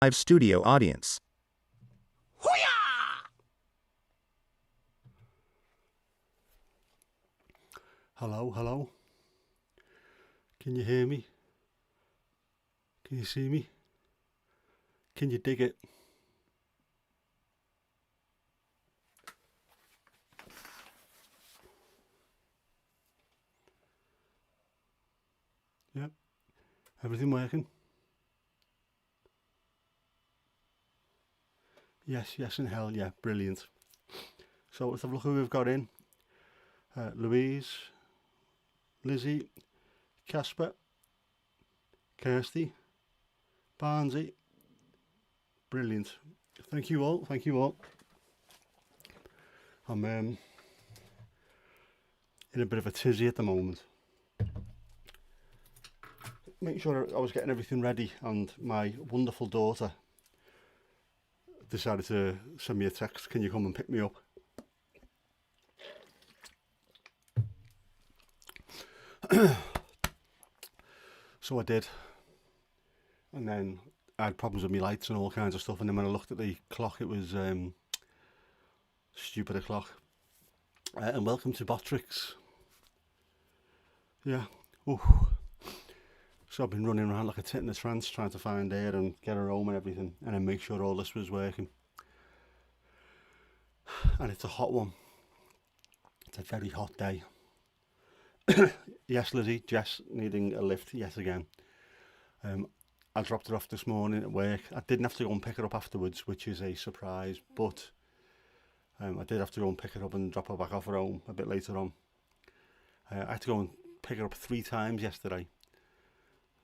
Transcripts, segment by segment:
live studio audience. Hello, hello. Can you hear me? Can you see me? Can you dig it? Yep. Everything working? Yes, yes and hell yeah. Brilliant. So let's have a look who we've got in. Louise, Lizzie, Casper, Kirsty, Barnsey. Brilliant. Thank you all. Thank you all. I'm in a bit of a tizzy at the moment. Make sure I was getting everything ready, and my wonderful daughter decided to send me a text. Can you come and pick me up? So I did, and then I had problems with my lights and all kinds of stuff, and then when I looked at the clock it was stupid o'clock. And welcome to Botrix. Yeah. Ooh. So I've been running around like a tit in a trance trying to find her and get her home and everything, and then make sure all this was working. And it's a hot one. It's a very hot day. Yes, Lizzie, Jess needing a lift yet again. I dropped her off this morning at work. I didn't have to go and pick her up afterwards, which is a surprise, but I did have to go and pick her up and drop her back off her home a bit later on. I had to go and pick her up 3 times yesterday,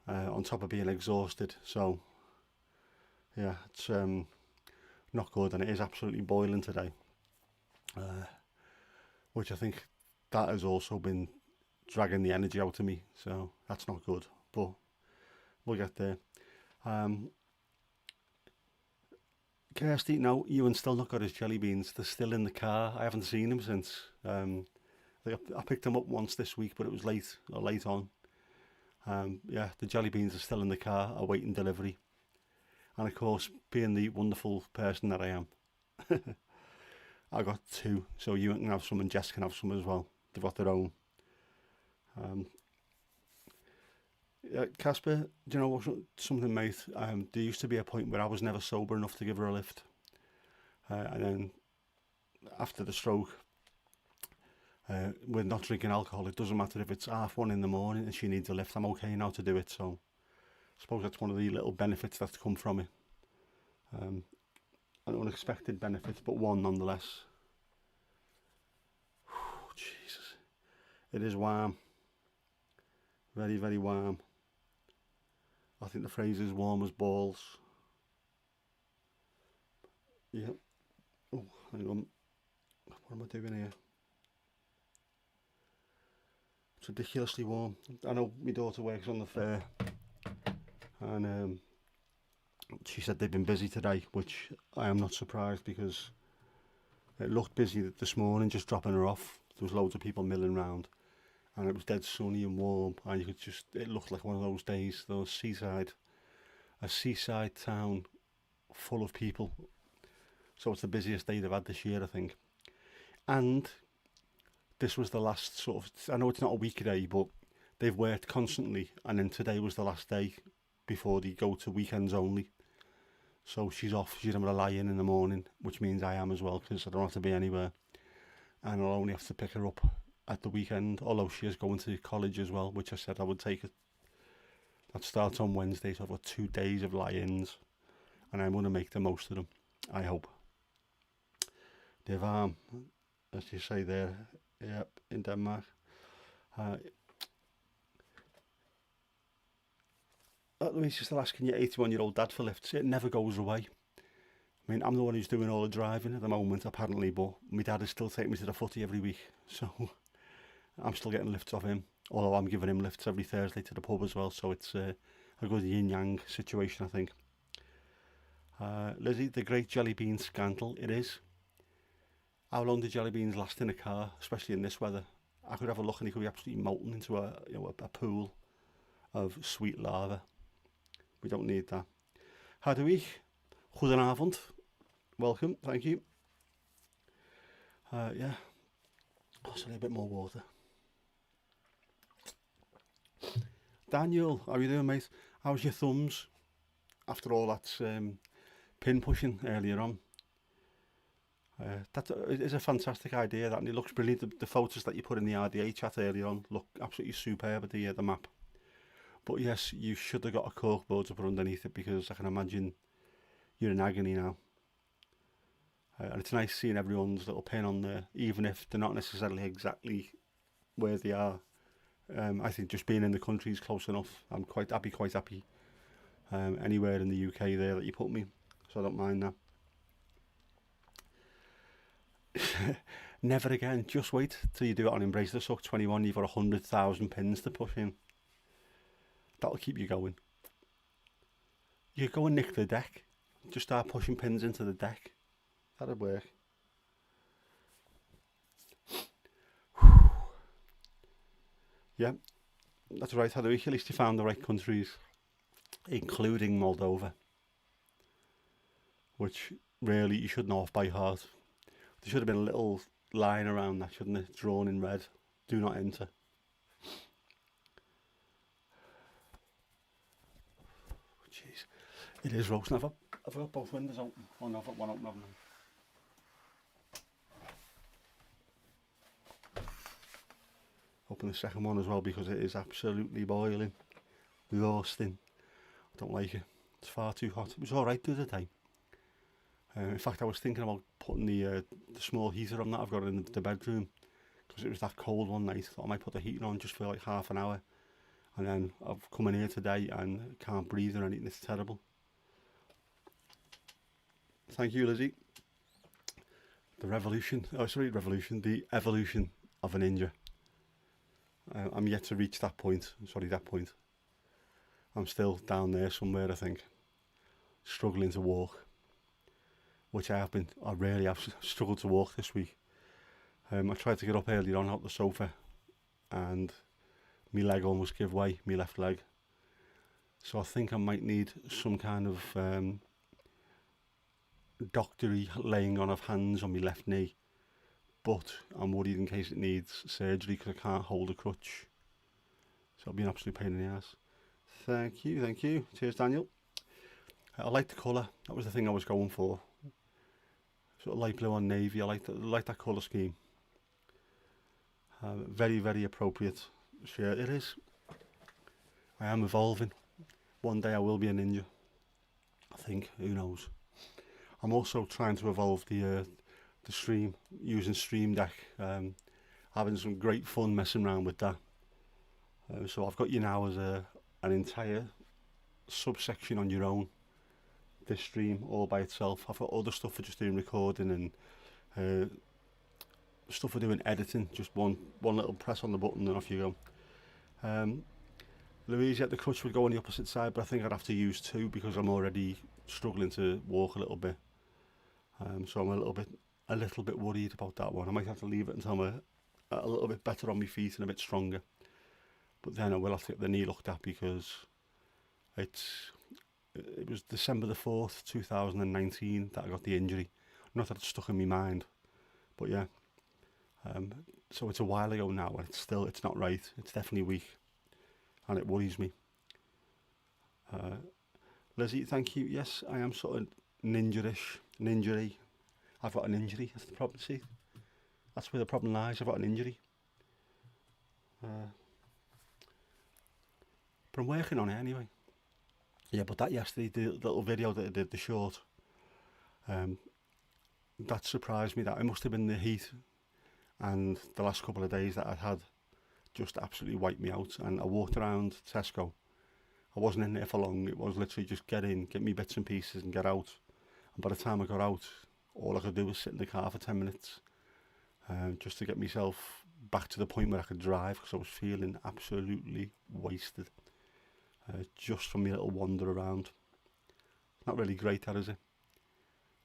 on top of being exhausted. So yeah, it's not good, and it is absolutely boiling today, which I think that has also been dragging the energy out of me, so that's not good, but we'll get there. Kirsty, no, Ewan still not got his jelly beans. They're still in the car. I haven't seen him since. I picked them up once this week, but it was late on. Yeah, the jelly beans are still in the car, awaiting delivery. And of course, being the wonderful person that I am, I got 2, so you can have some and Jess can have some as well. They've got their own. Casper, do you know what, something, mate? There used to be a point where I was never sober enough to give her a lift. And then after the stroke, with not drinking alcohol, it doesn't matter if it's 1:30 in the morning and she needs a lift. I'm okay now to do it. So I suppose that's one of the little benefits that's come from it. An unexpected benefit, but one nonetheless. Whew, Jesus, it is warm. Very, very warm. I think the phrase is warm as balls. Yeah. Oh, hang on. What am I doing here? It's ridiculously warm. I know my daughter works on the fair, and she said they've been busy today, which I am not surprised, because it looked busy this morning, just dropping her off. There was loads of people milling around, and it was dead sunny and warm, and you could just, it looked like one of those days, a seaside town full of people. So it's the busiest day they've had this year, I think. And this was the last sort of, I know it's not a weekday, but they've worked constantly, and then today was the last day before they go to weekends only. So she's off, she's having a lie-in the morning, which means I am as well, because I don't have to be anywhere. And I'll only have to pick her up at the weekend, although she is going to college as well, which I said I would take it. That starts on Wednesday, so I've got 2 days of lie-ins, and I'm going to make the most of them, I hope. They've, as you say there, yep, in Denmark. Louise is still asking your 81-year-old dad for lifts. It never goes away. I mean, I'm the one who's doing all the driving at the moment, apparently, but my dad is still taking me to the footy every week, so I'm still getting lifts off him, although I'm giving him lifts every Thursday to the pub as well, so it's a good yin-yang situation, I think. Lizzie, the great jelly bean scandal, it is. How long do jelly beans last in a car, especially in this weather? I could have a look and he could be absolutely molten into a pool of sweet lava. We don't need that. How do we? Goedenavond. Welcome. Thank you. Yeah. Oh, sorry, a bit more water. Daniel, how are you doing, mate? How's your thumbs after all that pin pushing earlier on? That is a fantastic idea, that, and it looks brilliant. The photos that you put in the RDA chat earlier on look absolutely superb at the map. But yes, you should have got a corkboard to put underneath it, because I can imagine you're in agony now. And it's nice seeing everyone's little pin on there, even if they're not necessarily exactly where they are. I think just being in the country is close enough. I'd be quite happy anywhere in the UK there that you put me, so I don't mind that. Never again. Just wait till you do it on Embrace the Suck 21. You've got 100,000 pins to push in. That'll keep you going. You go and nick the deck. Just start pushing pins into the deck. That'd work. Yeah, that's right, Heather. At least you found the right countries, including Moldova, which really you should know off by heart. There should have been a little line around that, shouldn't it? Drawn in red. Do not enter. Jeez. It is roasting. I've got both windows open. Oh no, I've got one open, haven't I? Open the second one as well, because it is absolutely boiling. Roasting. I don't like it. It's far too hot. It was alright the other day. In fact, I was thinking about putting the small heater on that I've got in the bedroom, because it was that cold one night. I thought I might put the heating on just for like half an hour. And then I've come in here today and can't breathe or anything. It's terrible. Thank you, Lizzie. The evolution of a ninja. I'm yet to reach that point. I'm still down there somewhere, I think, struggling to walk, which I really have struggled to walk this week. I tried to get up earlier on out the sofa, and my leg almost gave way, my left leg. So I think I might need some kind of doctory laying on of hands on my left knee. But I'm worried in case it needs surgery, because I can't hold a crutch. So it'll be an absolute pain in the ass. Thank you. Cheers, Daniel. I like the colour. That was the thing I was going for. Sort of light blue on navy. I like that colour scheme. Very, very appropriate shirt it is. I am evolving. One day I will be a ninja, I think. Who knows? I'm also trying to evolve the stream, using Stream Deck, having some great fun messing around with that. So I've got you now as an entire subsection on your own, this stream all by itself. I've got other stuff for just doing recording and stuff for doing editing, just one little press on the button and off you go. Louise, the crutch would go on the opposite side, but I think I'd have to use two, because I'm already struggling to walk a little bit. So I'm a little bit worried about that one. I might have to leave it until I'm a little bit better on my feet and a bit stronger. But then I will have to get the knee looked at, because it was December the 4th, 2019 that I got the injury. Not that it's stuck in my mind, but yeah. So it's a while ago now, and it's not right. It's definitely weak, and it worries me. Lizzie, thank you. Yes, I am sort of ninja-y. I've got an injury. That's the problem. See, that's where the problem lies. I've got an injury. But I'm working on it anyway. Yeah, but that yesterday, the little video that I did, the short, that surprised me. That it must have been the heat and the last couple of days that I'd had just absolutely wiped me out. And I walked around Tesco. I wasn't in there for long. It was literally just get in, get me bits and pieces and get out. And by the time I got out, all I could do was sit in the car for 10 minutes just to get myself back to the point where I could drive, because I was feeling absolutely wasted just from my little wander around. Not really great, that, is it?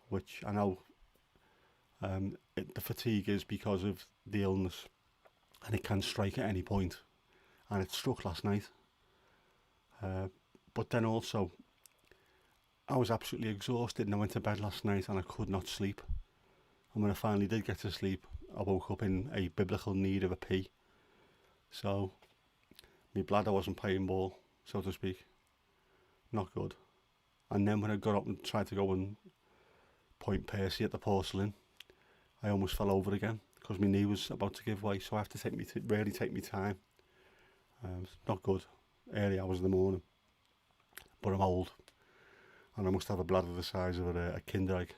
Which I know the fatigue is because of the illness, and it can strike at any point, and it struck last night. But then also, I was absolutely exhausted and I went to bed last night and I could not sleep. And when I finally did get to sleep, I woke up in a biblical need of a pee. So my bladder wasn't playing ball, so to speak. Not good. And then when I got up and tried to go and point Percy at the porcelain, I almost fell over again because my knee was about to give way. So I have to really take my time. It's not good. Early hours in the morning. But I'm old. And I must have a bladder the size of a Kinder egg.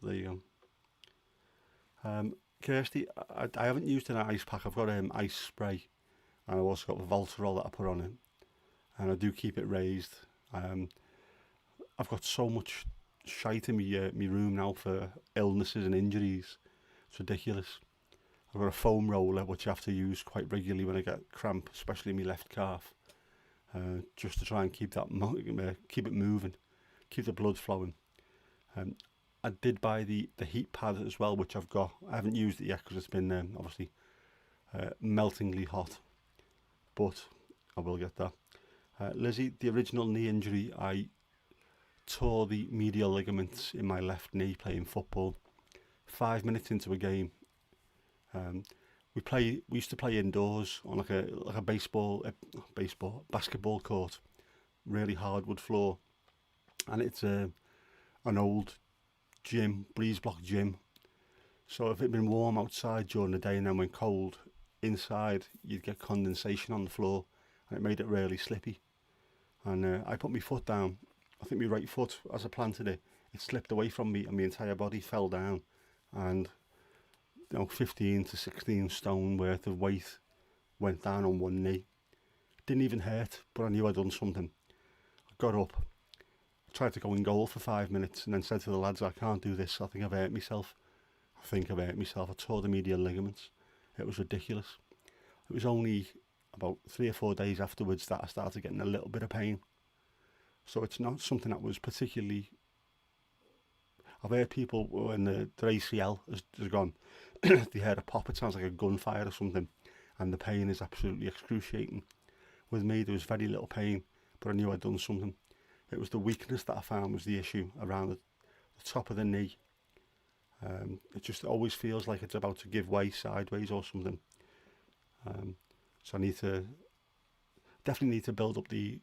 There you go. Kirsty, I haven't used an ice pack. I've got ice spray. And I've also got Voltarol that I put on it. And I do keep it raised. I've got so much shite in my room now for illnesses and injuries. It's ridiculous. I've got a foam roller which I have to use quite regularly when I get cramp, especially in my left calf, just to try and keep it moving, keep the blood flowing. I did buy the heat pad as well, which I've got. I haven't used it yet because it's been obviously meltingly hot, but I will get that. Lizzie, the original knee injury, I tore the medial ligaments in my left knee playing football. 5 minutes into a game, we used to play indoors on like a basketball court, really hardwood floor, and it's an old gym, breeze block gym. So if it'd been warm outside during the day and then went cold inside, you'd get condensation on the floor, and it made it really slippy. And I put my foot down. I think my right foot, as I planted it, it slipped away from me, and my entire body fell down, and 15 to 16 stone worth of weight went down on one knee. Didn't even hurt, but I knew I'd done something. I got up, tried to go in goal for 5 minutes, and then said to the lads, I can't do this, I think I've hurt myself. I tore the medial ligaments. It was ridiculous. It was only about 3 or 4 days afterwards that I started getting a little bit of pain. So it's not something that was particularly... I've heard people when their ACL has gone, they heard a pop, it sounds like a gunfire or something, and the pain is absolutely excruciating. With me, there was very little pain, but I knew I'd done something. It was the weakness that I found was the issue around the top of the knee. It just always feels like it's about to give way sideways or something. So I definitely need to build up the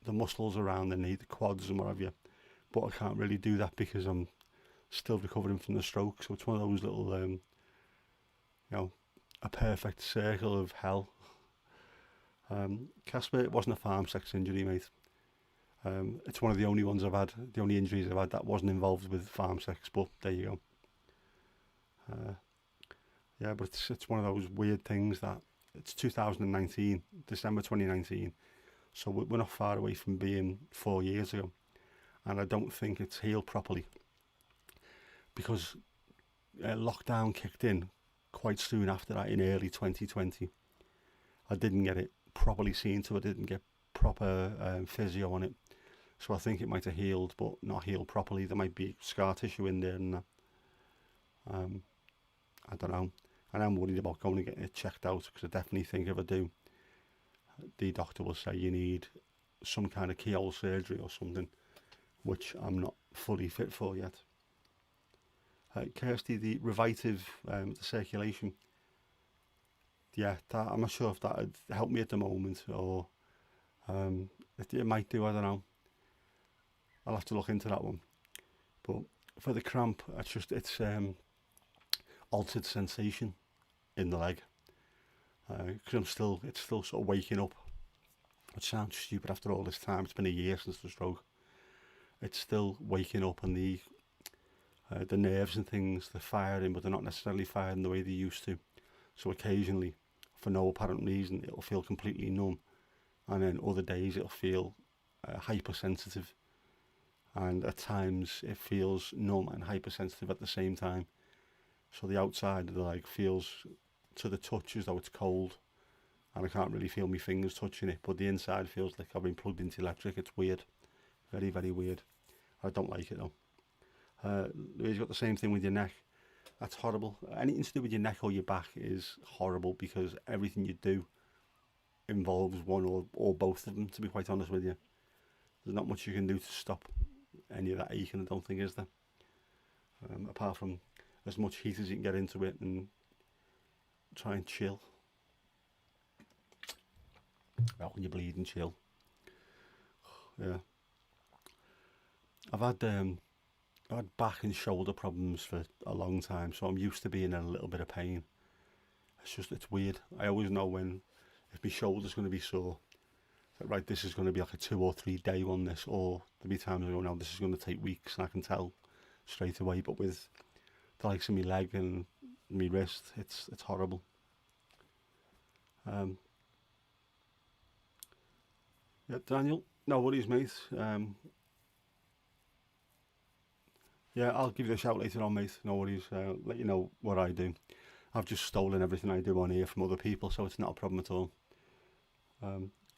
muscles around the knee, the quads and what have you. But I can't really do that because I'm still recovering from the stroke. So it's one of those little, a perfect circle of hell. Casper, it wasn't a farm sex injury, mate. It's one of the only ones I've had, the only injuries I've had that wasn't involved with farm sex, but there you go. Yeah, but it's one of those weird things that it's 2019, December 2019, so we're not far away from being 4 years ago, and I don't think it's healed properly because lockdown kicked in quite soon after that in early 2020. I didn't get it properly seen to, I didn't get proper physio on it, so I think it might have healed, but not healed properly. There might be scar tissue in there, and I don't know. And I'm worried about going and getting it checked out because I definitely think if I do, the doctor will say you need some kind of keyhole surgery or something, which I'm not fully fit for yet. Kirsty, the Revitive, the circulation, yeah, I'm not sure if that would help me at the moment, or it might do, I don't know. I'll have to look into that one. But for the cramp, it's altered sensation in the leg, because it's still sort of waking up, which sounds stupid after all this time. It's been a year since the stroke. It's still waking up, and the nerves and things, they're firing, but they're not necessarily firing the way they used to. So occasionally, for no apparent reason, it'll feel completely numb, and then other days it'll feel hypersensitive, and at times it feels numb and hypersensitive at the same time. So the outside of the leg feels to the touch as though it's cold, and I can't really feel my fingers touching it, but the inside feels like I've been plugged into electric. It's weird, very, very weird. I don't like it though. You've got the same thing with your neck. That's horrible. Anything to do with your neck or your back is horrible because everything you do involves one or both of them, to be quite honest with you. There's not much you can do to stop any of that aching, I don't think, is there? Apart from as much heat as you can get into it and try and chill. How can you bleed and chill? Yeah. I've had back and shoulder problems for a long time, so I'm used to being in a little bit of pain. It's weird. I always know when, if my shoulder's going to be sore, that right, this is going to be like a 2 or 3 day one, this, or there'll be times I go, no, this is going to take weeks, and I can tell straight away. But with the likes of my leg and my wrist, it's horrible. Yeah, Daniel, no worries, mate. Yeah, I'll give you a shout later on, mate. No worries. Let you know what I do. I've just stolen everything I do on here from other people, so it's not a problem at all.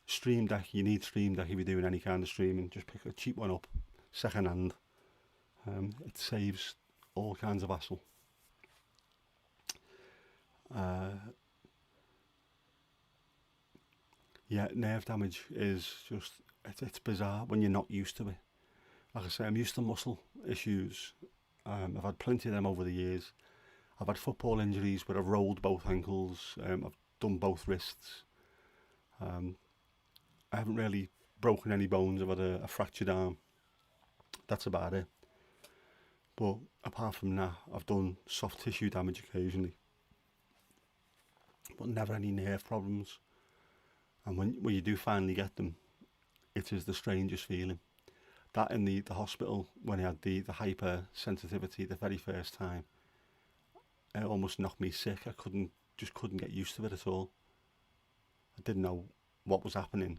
Stream Deck, you need Stream Deck if you're doing any kind of streaming. Just pick a cheap one up, second hand. It saves all kinds of hassle. Yeah, nerve damage is just, it's bizarre when you're not used to it. Like I say, I'm used to muscle issues. I've had plenty of them over the years. I've had football injuries where I've rolled both ankles. I've done both wrists. I haven't really broken any bones. I've had a fractured arm. That's about it. But apart from that, I've done soft tissue damage occasionally, but never any nerve problems. And when you do finally get them, it is the strangest feeling. That in the hospital, when I had the hypersensitivity the very first time, it almost knocked me sick. I couldn't get used to it at all. I didn't know what was happening.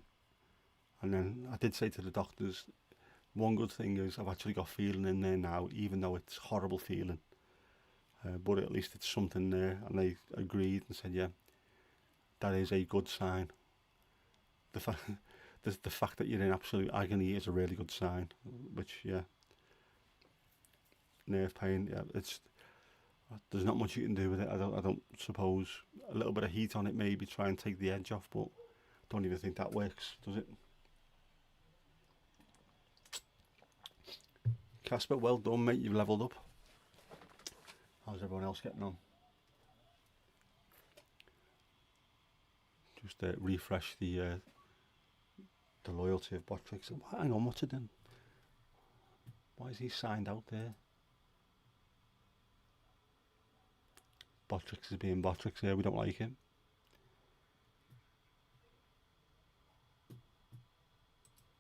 And then I did say to the doctors, one good thing is I've actually got feeling in there now, even though it's horrible feeling. But at least it's something there. And they agreed and said, yeah, that is a good sign. The fact that you're in absolute agony is a really good sign. Which, yeah, nerve pain, yeah, there's not much you can do with it. I don't suppose. A little bit of heat on it, maybe try and take the edge off, but I don't even think that works, does it? Casper, well done, mate. You've levelled up. How's everyone else getting on? Just refresh the loyalty of Botrix. Hang on, what's it then? Why is he signed out there? Botrix is being Botrix here. We don't like him.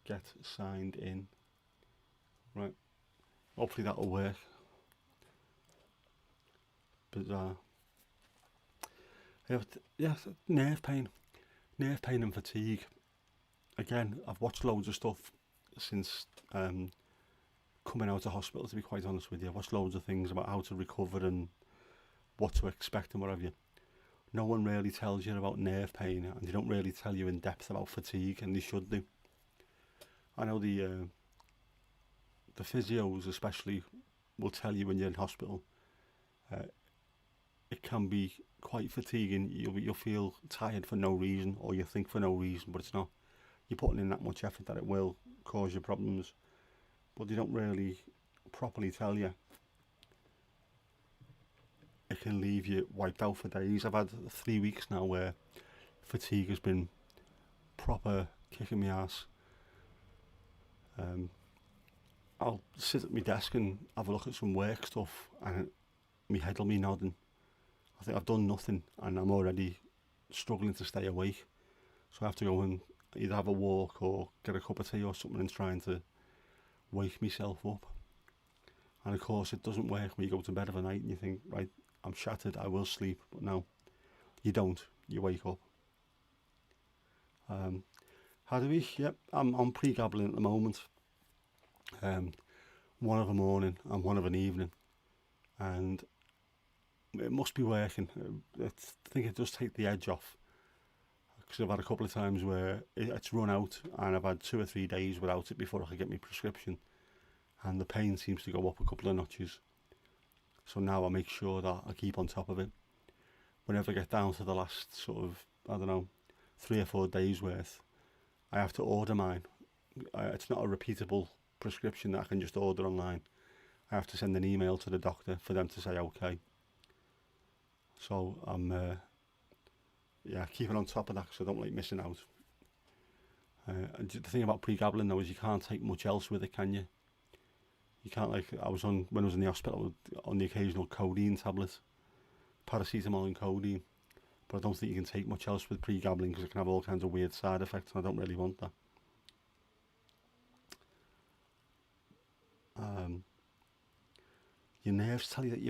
Get signed in. Right. Hopefully that'll work. Bizarre. Yeah, nerve pain and fatigue. Again, I've watched loads of stuff since coming out of hospital, to be quite honest with you. I've watched loads of things about how to recover and what to expect and what have you. No one really tells you about nerve pain, and they don't really tell you in depth about fatigue, and they should do. I know the physios especially will tell you when you're in hospital. It can be quite fatiguing. You'll feel tired for no reason, or you think for no reason, but it's not. You're putting in that much effort that it will cause you problems, but they don't really properly tell you. It can leave you wiped out for days. I've had 3 weeks now where fatigue has been proper kicking my ass. I'll sit at my desk and have a look at some work stuff, and my head will be nodding. I think I've done nothing, and I'm already struggling to stay awake. So I have to go and either have a walk or get a cup of tea or something and trying to wake myself up. And of course it doesn't work when you go to bed of a night and you think, right, I'm shattered, I will sleep. But no, you don't. You wake up. How do we? Yep, I'm pre-gabbling at the moment. One of a morning and one of an evening, and it must be working. I think it does take the edge off, because I've had a couple of times where it's run out and I've had 2 or 3 days without it before I could get my prescription, and the pain seems to go up a couple of notches. So now I make sure that I keep on top of it. Whenever I get down to the last sort of, I don't know, 3 or 4 days worth, I have to order mine. It's not a repeatable prescription that I can just order online. I have to send an email to the doctor for them to say okay. So I'm keeping on top of that because I don't like missing out. And the thing about pregabalin though is you can't take much else with it, can you? You can't, like, when I was in the hospital on the occasional codeine tablet, paracetamol and codeine, but I don't think you can take much else with pregabalin because it can have all kinds of weird side effects, and I don't really want that. Your nerves tell you that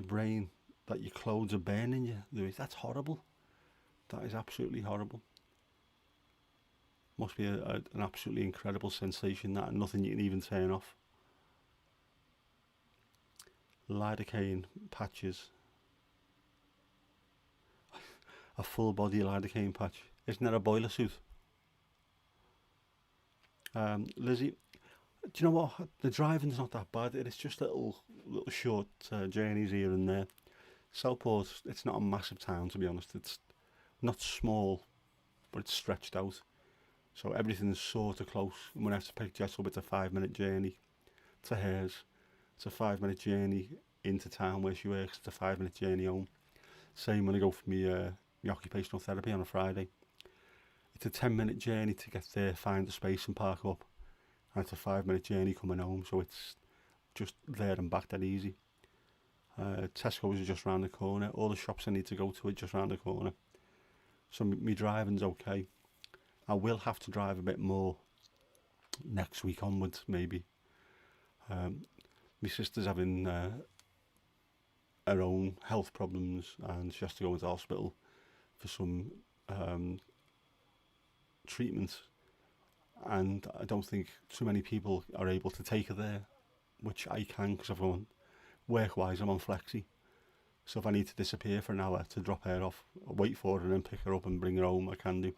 that your clothes are burning you, Louis. That's horrible. That is absolutely horrible. Must be an absolutely incredible sensation, that, and nothing you can even turn off. Lidocaine patches. A full body lidocaine patch. Isn't that a boiler suit? Lizzie, do you know what? The driving's not that bad. It's just little short journeys here and there. Southport, it's not a massive town, to be honest. It's not small, but it's stretched out. So everything's sort of close. And when I have to pick Jess up, it's a 5-minute journey to hers. It's a 5-minute journey into town where she works. It's a 5-minute journey home. Same when I go for my occupational therapy on a Friday. It's a 10-minute journey to get there, find a space and park up. And it's a 5-minute journey coming home, so it's just there and back that easy. Tesco's is just round the corner. All the shops I need to go to are just round the corner. So my driving's okay. I will have to drive a bit more next week onwards, maybe. My sister's having her own health problems, and she has to go into hospital for some treatment. And I don't think too many people are able to take her there, which I can because work-wise I'm on flexi. So if I need to disappear for an hour to drop her off, wait for her and then pick her up and bring her home, I can do,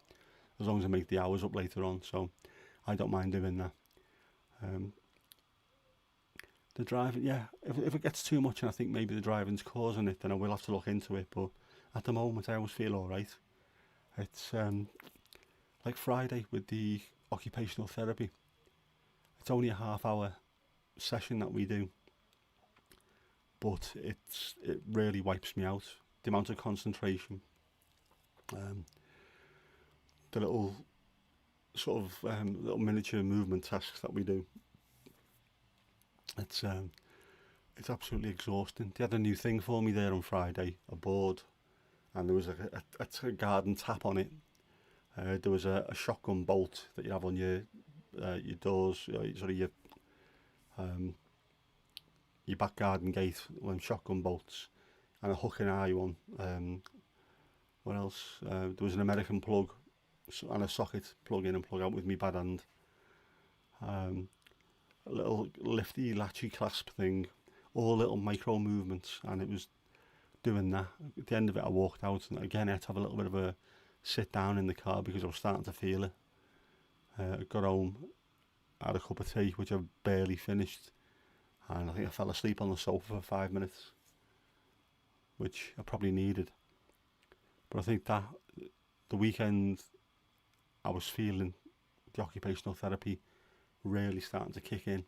as long as I make the hours up later on. So I don't mind doing that. The driving, yeah, if it gets too much and I think maybe the driving's causing it, then I will have to look into it. But at the moment I always feel alright. It's like Friday with the occupational therapy. It's only a half-hour session that we do, but it really wipes me out. The amount of concentration, the little sort of little miniature movement tasks that we do. It's absolutely exhausting. They had a new thing for me there on Friday, a board, and there was a garden tap on it. There was a shotgun bolt that you have on your doors, your back garden gate, when shotgun bolts, and a hook and eye one. What else? There was an American plug and a socket, plug in and plug out with me bad hand. A little lifty latchy clasp thing, all little micro movements, and it was doing that. At the end of it I walked out, and again I had to have a little bit of a sit down in the car because I was starting to feel it. I got home, had a cup of tea, which I barely finished, and I think I fell asleep on the sofa for 5 minutes, which I probably needed. But I think that the weekend I was feeling the occupational therapy really starting to kick in.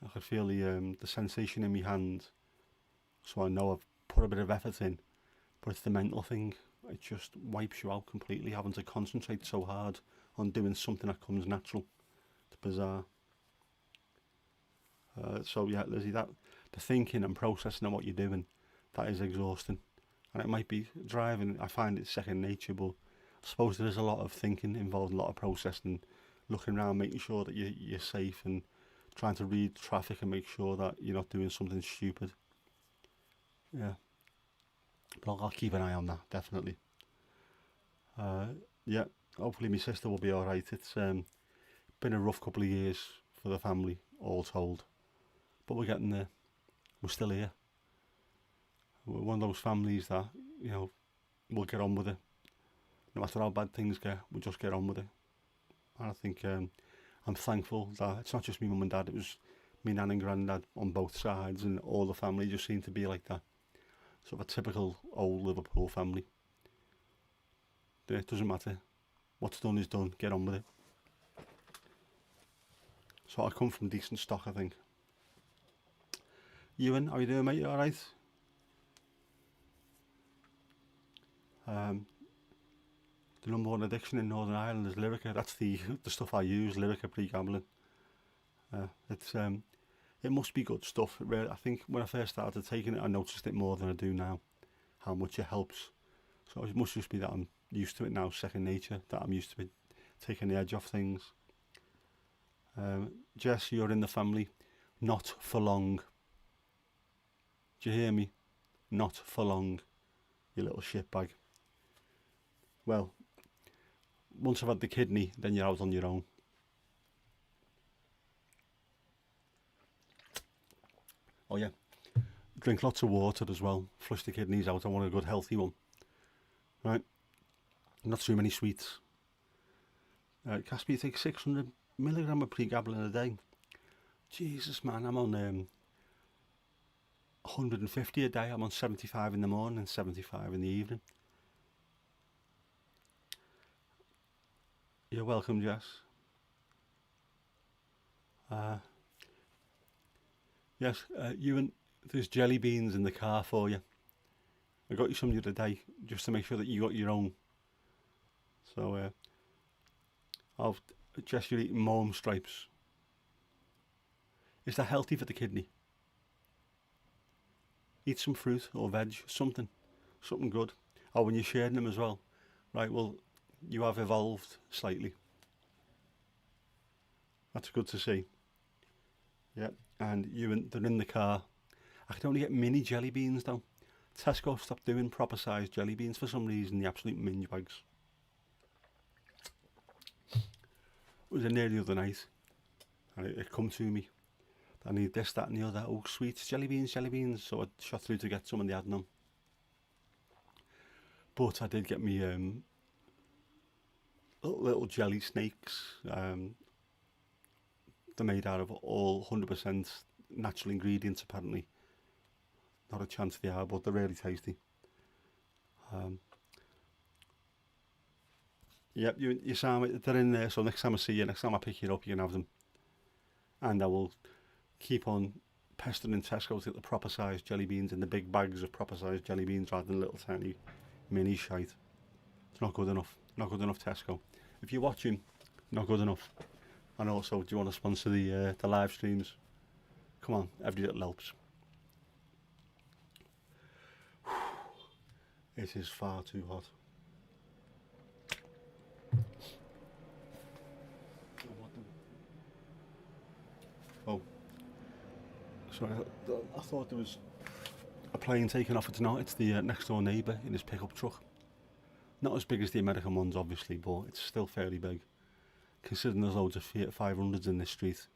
I could feel the sensation in my hand, so I know I've put a bit of effort in, but it's the mental thing. It just wipes you out completely, having to concentrate so hard on doing something that comes natural. It's bizarre. So yeah, Lizzie, that the thinking and processing of what you're doing, that is exhausting. And it might be driving, I find it second nature, but I suppose there is a lot of thinking involved, a lot of processing, looking around, making sure that you're safe, and trying to read traffic and make sure that you're not doing something stupid. Yeah. But I'll keep an eye on that, definitely. Yeah, hopefully my sister will be alright. It's been a rough couple of years for the family, all told. But we're getting there. We're still here. We're one of those families that, we'll get on with it. No matter how bad things get, we'll just get on with it. And I think I'm thankful that it's not just me mum and dad, it was me nan and granddad on both sides, and all the family just seemed to be like that. Sort of a typical old Liverpool family. It doesn't matter. What's done is done. Get on with it. So I come from decent stock, I think. Ewan, how you doing, mate? You alright? The number one addiction in Northern Ireland is Lyrica. That's the stuff I use, Lyrica pre-gambling. It must be good stuff. I think when I first started taking it, I noticed it more than I do now, how much it helps. So it must just be that I'm used to it now, second nature, that I'm used to it, taking the edge off things. Jess, you're in the family. Not for long. Do you hear me? Not for long, you little shitbag. Well, once I've had the kidney, then you're out on your own. Oh yeah, drink lots of water as well. Flush the kidneys out. I want a good healthy one. Right, not too many sweets. Casper, you take 600 milligram of pregabalin a day. Jesus, man, I'm on 150 a day. I'm on 75 in the morning and 75 in the evening. You're welcome, Jess. Yes, there's jelly beans in the car for you. I got you some the other day just to make sure that you got your own. So, Jess, you're eating Mom stripes. Is that healthy for the kidney? Eat some fruit or veg, something good. Oh, when you're sharing them as well. Right, well, you have evolved slightly. That's good to see. Yeah, and they're in the car. I can only get mini jelly beans though. Tesco stopped doing proper sized jelly beans for some reason, the absolute minge bags. It was in there the other night, and it come to me. I need this, that and the other. Oh, sweets, jelly beans. So I shot through to get some and they had none. But I did get me little jelly snakes. They're made out of all 100% natural ingredients apparently. Not a chance they are, but they're really tasty. Yep, you saw me, they're in there, so next time I see you, next time I pick you up, you can have them. And I will keep on pestering Tesco to get the proper sized jelly beans in the big bags of proper sized jelly beans rather than little tiny mini shite. It's not good enough. Not good enough, Tesco. If you're watching, not good enough. And also, do you want to sponsor the live streams? Come on, every little helps. It is far too hot. Oh, sorry, I thought there was a plane taking off. It's not. It's the next door neighbour in his pickup truck. Not as big as the American ones, obviously, but it's still fairly big. Considering there's loads of Fiat 500s in this street,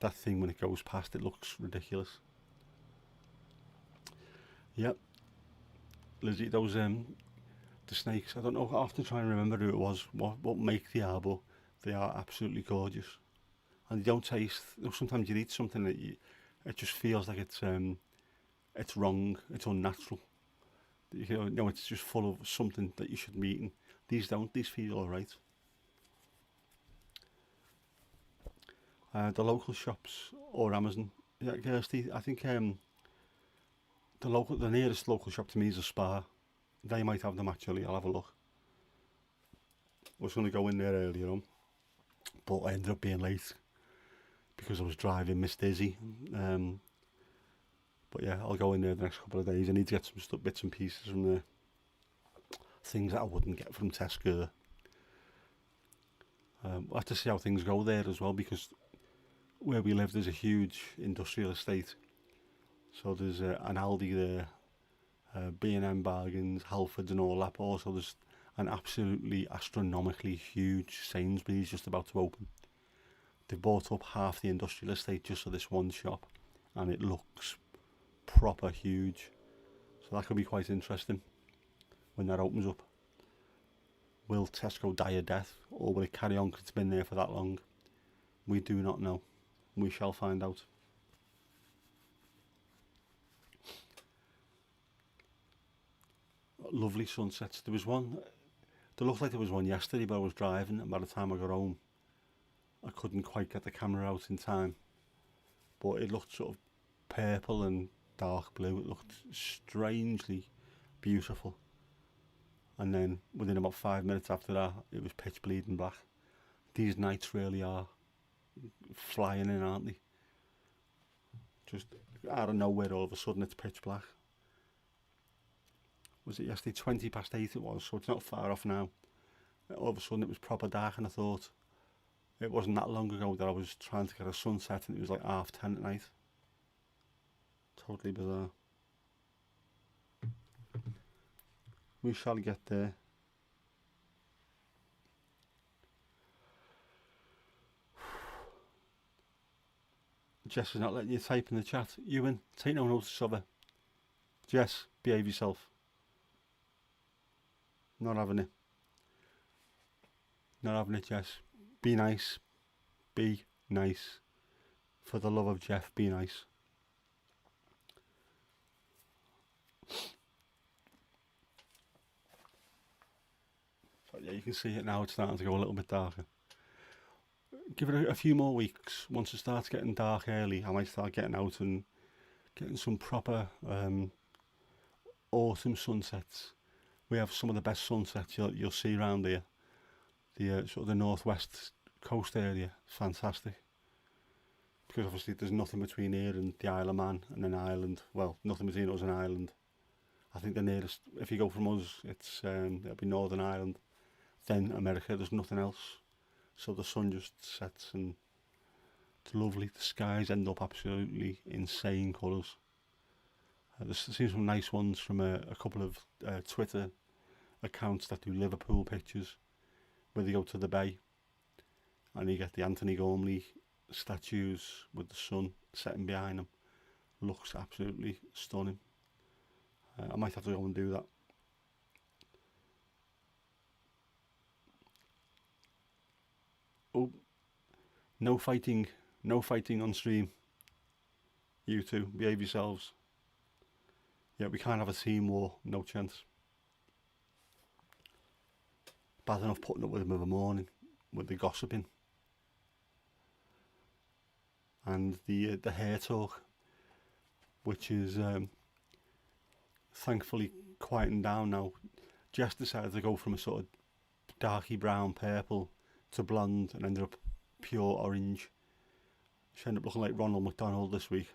that thing when it goes past, it looks ridiculous. Yep. Lizzie, those the snakes, I don't know, I have to try and remember who it was, what make they are, but they are absolutely gorgeous. And they don't taste, sometimes you eat something that it just feels like it's wrong, it's unnatural. You know, it's just full of something that you shouldn't be eating. These don't, these feel alright. The local shops or Amazon, yeah, Kirsty, I think the nearest local shop to me is a Spar. They might have them actually, I'll have a look. I was going to go in there earlier on, but I ended up being late because I was driving Miss Dizzy. But yeah, I'll go in there the next couple of days. I need to get some bits and pieces from there. Things that I wouldn't get from Tesco. We'll have to see how things go there as well, because where we live there's a huge industrial estate. So there's an Aldi there, B&M Bargains, Halfords and all that. But also there's an absolutely astronomically huge Sainsbury's just about to open. They've bought up half the industrial estate just for this one shop, and it looks proper huge. So that could be quite interesting when that opens up. Will Tesco die a death, or will it carry on because it's been there for that long? We do not know. We shall find out. Lovely sunsets. There looked like there was one yesterday, but I was driving, and by the time I got home, I couldn't quite get the camera out in time, but it looked sort of purple and dark blue. It looked strangely beautiful. And then within about 5 minutes after that, it was pitch bleeding black. These nights really are flying in, aren't they? Just out of nowhere, all of a sudden it's pitch black. Was it yesterday? 8:20 it was, so it's not far off now. All of a sudden it was proper dark, and I thought it wasn't that long ago that I was trying to get a sunset and it was like 10:30 at night. Totally bizarre. We shall get there. Jess is not letting you type in the chat. Ewan, take no notice of her. Jess, behave yourself. Not having it. Not having it, Jess. Be nice. Be nice. For the love of Jeff, be nice. So yeah, you can see it now. It's starting to go a little bit darker. Give it a few more weeks. Once it starts getting dark early, I might start getting out and getting some proper autumn sunsets. We have some of the best sunsets you'll see around here. The sort of the northwest coast area, fantastic. Because obviously there's nothing between here and the Isle of Man and an island. Well, nothing between us and Ireland. I think the nearest, if you go from us, it'll be Northern Ireland. Then America, there's nothing else. So the sun just sets and it's lovely. The skies end up absolutely insane colours. There's seen some nice ones from a couple of Twitter accounts that do Liverpool pictures, where they go to the bay and you get the Anthony Gormley statues with the sun setting behind them. Looks absolutely stunning. I might have to go and do that. Oh, no fighting on stream. You two, behave yourselves. Yeah, we can't have a team war, no chance. Bad enough putting up with them in the morning, with the gossiping. And the hair talk, which is thankfully quieting down now. Jess decided to go from a sort of darky brown purple to blonde and ended up pure orange. She ended up looking like Ronald McDonald this week.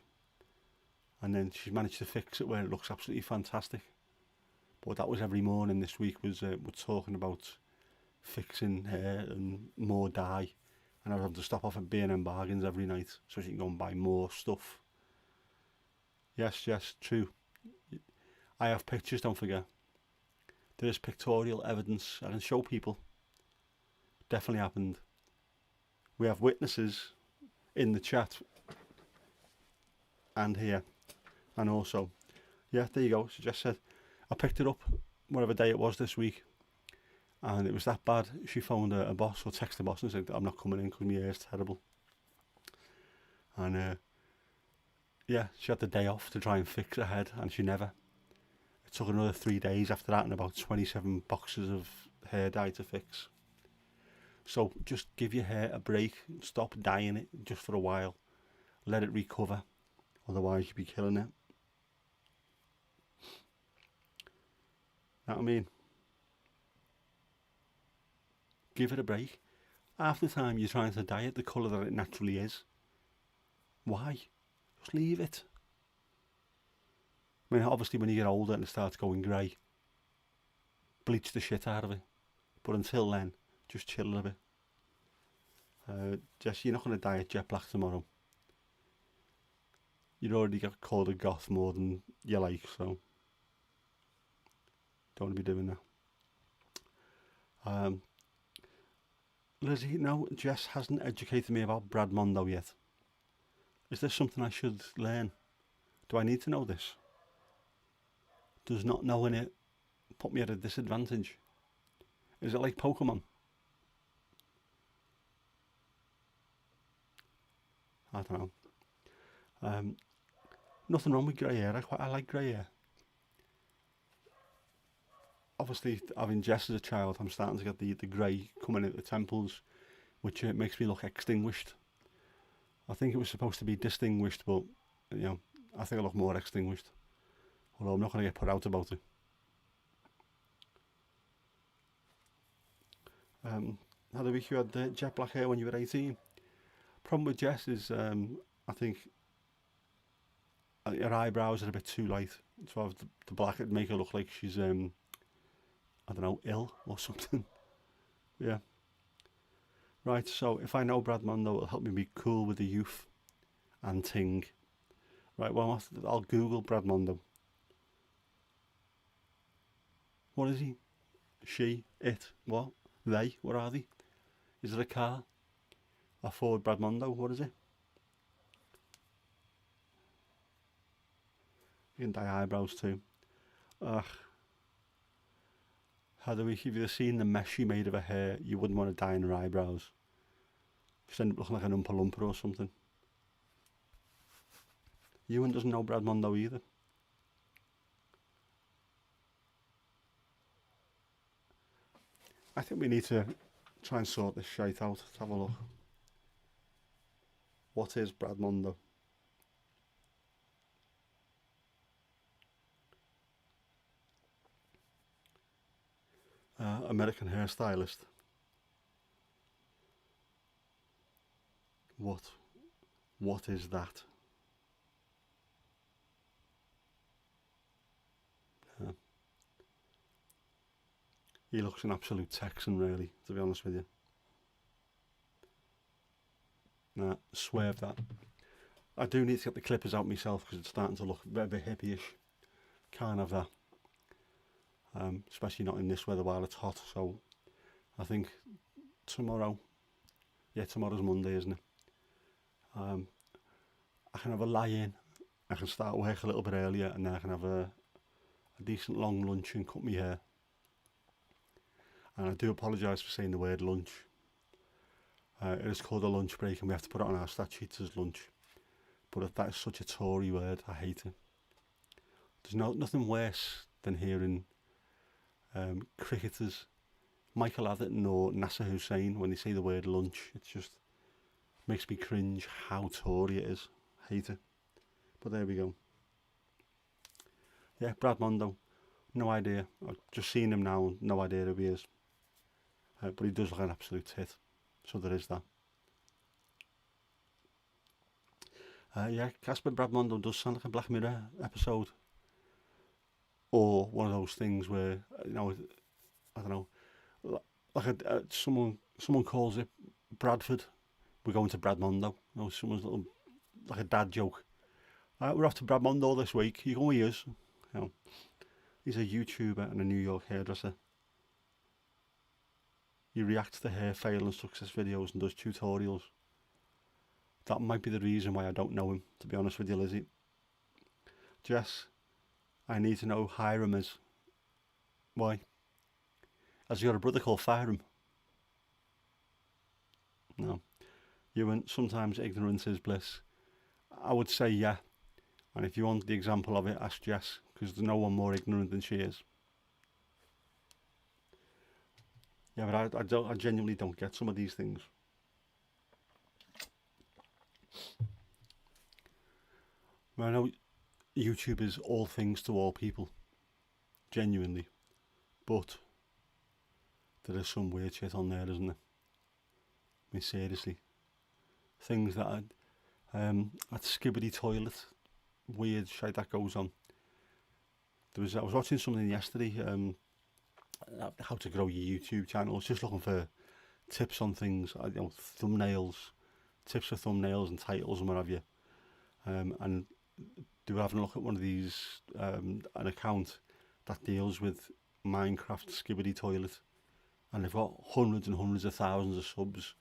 And then she managed to fix it where it looks absolutely fantastic. But that was every morning this week, was we're talking about fixing hair and more dye. And I was having to stop off at B&M Bargains every night so she can go and buy more stuff. Yes, true. I have pictures, don't forget. There is pictorial evidence I can show people. Definitely happened. We have witnesses in the chat and here. And also, yeah, there you go. She just said, I picked it up whatever day it was this week. And it was that bad. She phoned her boss or texted the boss and said, I'm not coming in because my hair's terrible. And yeah, she had the day off to try and fix her head, and she never. It took another 3 days after that and about 27 boxes of hair dye to fix. So just give your hair a break. Stop dyeing it just for a while. Let it recover. Otherwise you'll be killing it. Know what I mean? Give it a break. Half the time you're trying to dye it the colour that it naturally is. Why? Just leave it. I mean, obviously when you get older and it starts going grey, bleach the shit out of it. But until then, just chill a bit. Jess, you're not going to dye it jet black tomorrow. You'd already got called a goth more than you like, so don't want to be doing that. Lizzie, no, Jess hasn't educated me about Brad Mondo yet. Is this something I should learn? Do I need to know this? Does not knowing it put me at a disadvantage? Is it like Pokemon? I don't know. Nothing wrong with grey hair. I like grey hair. Obviously, having Jess as a child, I'm starting to get the grey coming at the temples. which makes me look extinguished. I think it was supposed to be distinguished, but I think I look more extinguished. Although I'm not going to get put out about it. Had a week you had jet black hair when you were 18. Problem with Jess is, I think her eyebrows are a bit too light. So have the black, it'd make her look like she's, I don't know, ill or something. Yeah. Right, so if I know Brad Mondo, it'll help me be cool with the youth and ting. Right, well, I'll Google Brad Mondo. What is he? She? It? What? They? What are they? Is it a car? A Ford Brad Mondo? What is it? You can dye eyebrows too. Ugh. Heather, if you'd seen the mess she made of her hair, you wouldn't want to dye in her eyebrows. She'd end up looking like an Oompa Loompa or something. Ewan doesn't know Brad Mondo either. I think we need to try and sort this shite out. Let's have a look. What is Brad Mondo? American hairstylist. What is that? He looks an absolute Texan, really, to be honest with you. Nah, swerve that. I do need to get the clippers out myself because it's starting to look a bit hippie-ish. Can't have that. Especially not in this weather while it's hot. So I think tomorrow, tomorrow's Monday, isn't it? I can have a lie-in. I can start work a little bit earlier, and then I can have a decent long lunch and cut my hair. And I do apologise for saying the word lunch. It is called a lunch break, and we have to put it on our stat sheets as lunch. But that is such a Tory word, I hate it. There's nothing worse than hearing cricketers, Michael Atherton or Nasser Hussain, when they say the word lunch. It just makes me cringe how Tory it is. Hate it. But there we go. Yeah, Brad Mondo. No idea. I've just seen him now, no idea who he is. But he does look an absolute tit. So there is that. Casper, Brad Mondo does sound like a Black Mirror episode. Or one of those things where, I don't know, like someone calls it Bradford. We're going to Brad Mondo. Someone's little, like a dad joke. We're off to Brad Mondo this week. You going with us? He's a YouTuber and a New York hairdresser. He reacts to hair fail and success videos and does tutorials. That might be the reason why I don't know him, to be honest with you, Lizzie. Jess, I need to know who Hiram is. Why? Has he got a brother called Hiram? No. Ewan, sometimes ignorance is bliss. I would say yeah. And if you want the example of it, ask Jess, because there's no one more ignorant than she is. Yeah, but I genuinely don't get some of these things. I know YouTube is all things to all people, genuinely, but there is some weird shit on there, isn't there? I mean, seriously, things that at Skibbity Toilet, weird shit that goes on. I was watching something yesterday, how to grow your YouTube channel. I was just looking for tips on things, thumbnails, tips for thumbnails and titles and what have you. And they were having a look at one of these, an account that deals with Minecraft Skibbity Toilet, and they've got hundreds and hundreds of thousands of subs,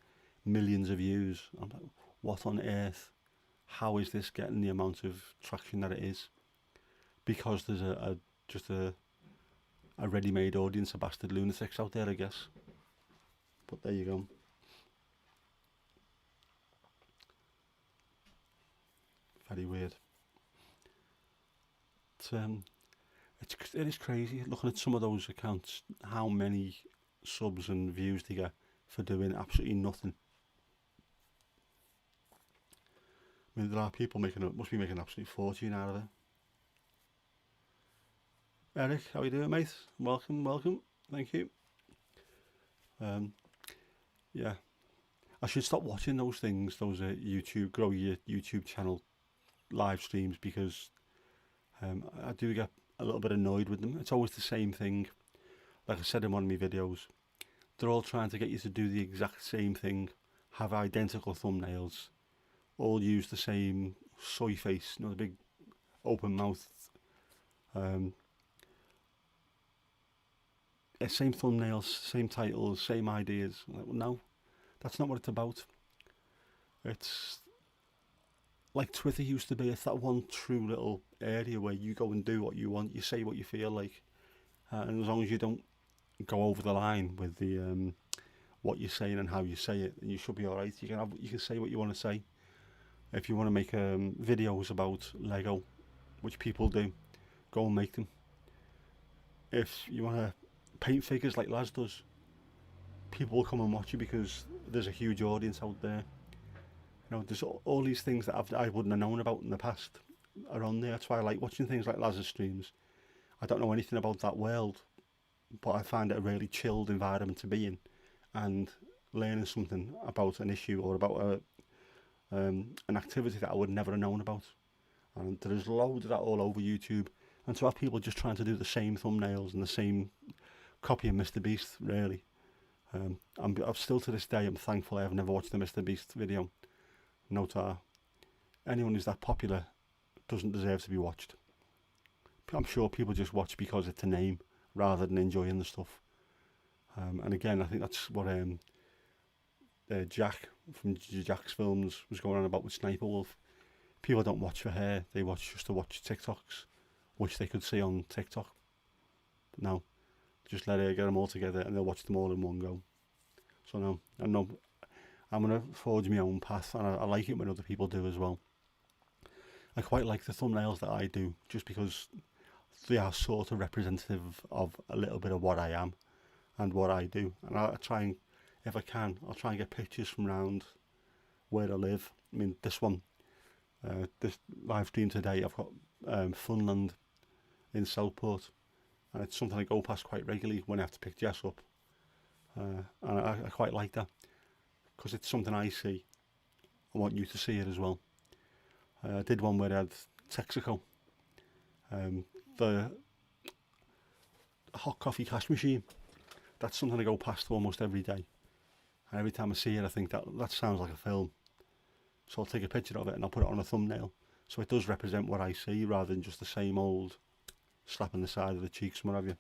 millions of views. I'm like, what on earth? How is this getting the amount of traction that it is? Because there's just a ready-made audience of bastard lunatics out there, I guess. But there you go. Very weird. It is crazy looking at some of those accounts, how many subs and views they get for doing absolutely nothing. I mean, there are people must be making an absolute fortune out of it. Eric, how you doing, mate? Welcome, welcome. Thank you. Yeah, I should stop watching those things, those grow your YouTube channel live streams, because I do get a little bit annoyed with them. It's always the same thing. Like I said in one of my videos, they're all trying to get you to do the exact same thing, have identical thumbnails, all use the same soy face, the big open mouth. Same thumbnails, same titles, same ideas. Like, well, no, that's not what it's about. It's like Twitter used to be. It's that one true little area where you go and do what you want, you say what you feel like, and as long as you don't go over the line with the what you're saying and how you say it, then you should be all right. You can say what you want to say. If you want to make videos about Lego, which people do, go and make them. If you want to paint figures like Laz does, people will come and watch you because there's a huge audience out there. There's all these things that I wouldn't have known about in the past are on there. That's why I like watching things like Laz's streams. I don't know anything about that world, but I find it a really chilled environment to be in, and learning something about an issue or about an activity that I would never have known about. And there's loads of that all over YouTube. And to have people just trying to do the same thumbnails and the same copy of Mr. Beast, really. I'm still to this day, I'm thankful I have never watched the Mr. Beast video. Note anyone who's that popular doesn't deserve to be watched. I'm sure people just watch because it's a name rather than enjoying the stuff. And again, I think that's what Jack from Jack's films was going on about with Sniper Wolf. People don't watch for her, they watch just to watch TikToks, which they could see on TikTok. But no, just let her get them all together and they'll watch them all in one go. So no, I'm going to forge my own path, and I like it when other people do as well. I quite like the thumbnails that I do, just because they are sort of representative of a little bit of what I am and what I do. And I try and, if I can, I'll try and get pictures from around where I live. I mean, this live stream today, I've got Funland in Southport, and it's something I go past quite regularly when I have to pick Jess up. And I quite like that, because it's something I see. I want you to see it as well. I did one where I had Texaco, the hot coffee cash machine. That's something I go past almost every day. And every time I see it, I think that sounds like a film. So I'll take a picture of it and I'll put it on a thumbnail. So it does represent what I see, rather than just the same old slapping the side of the cheeks and what have you.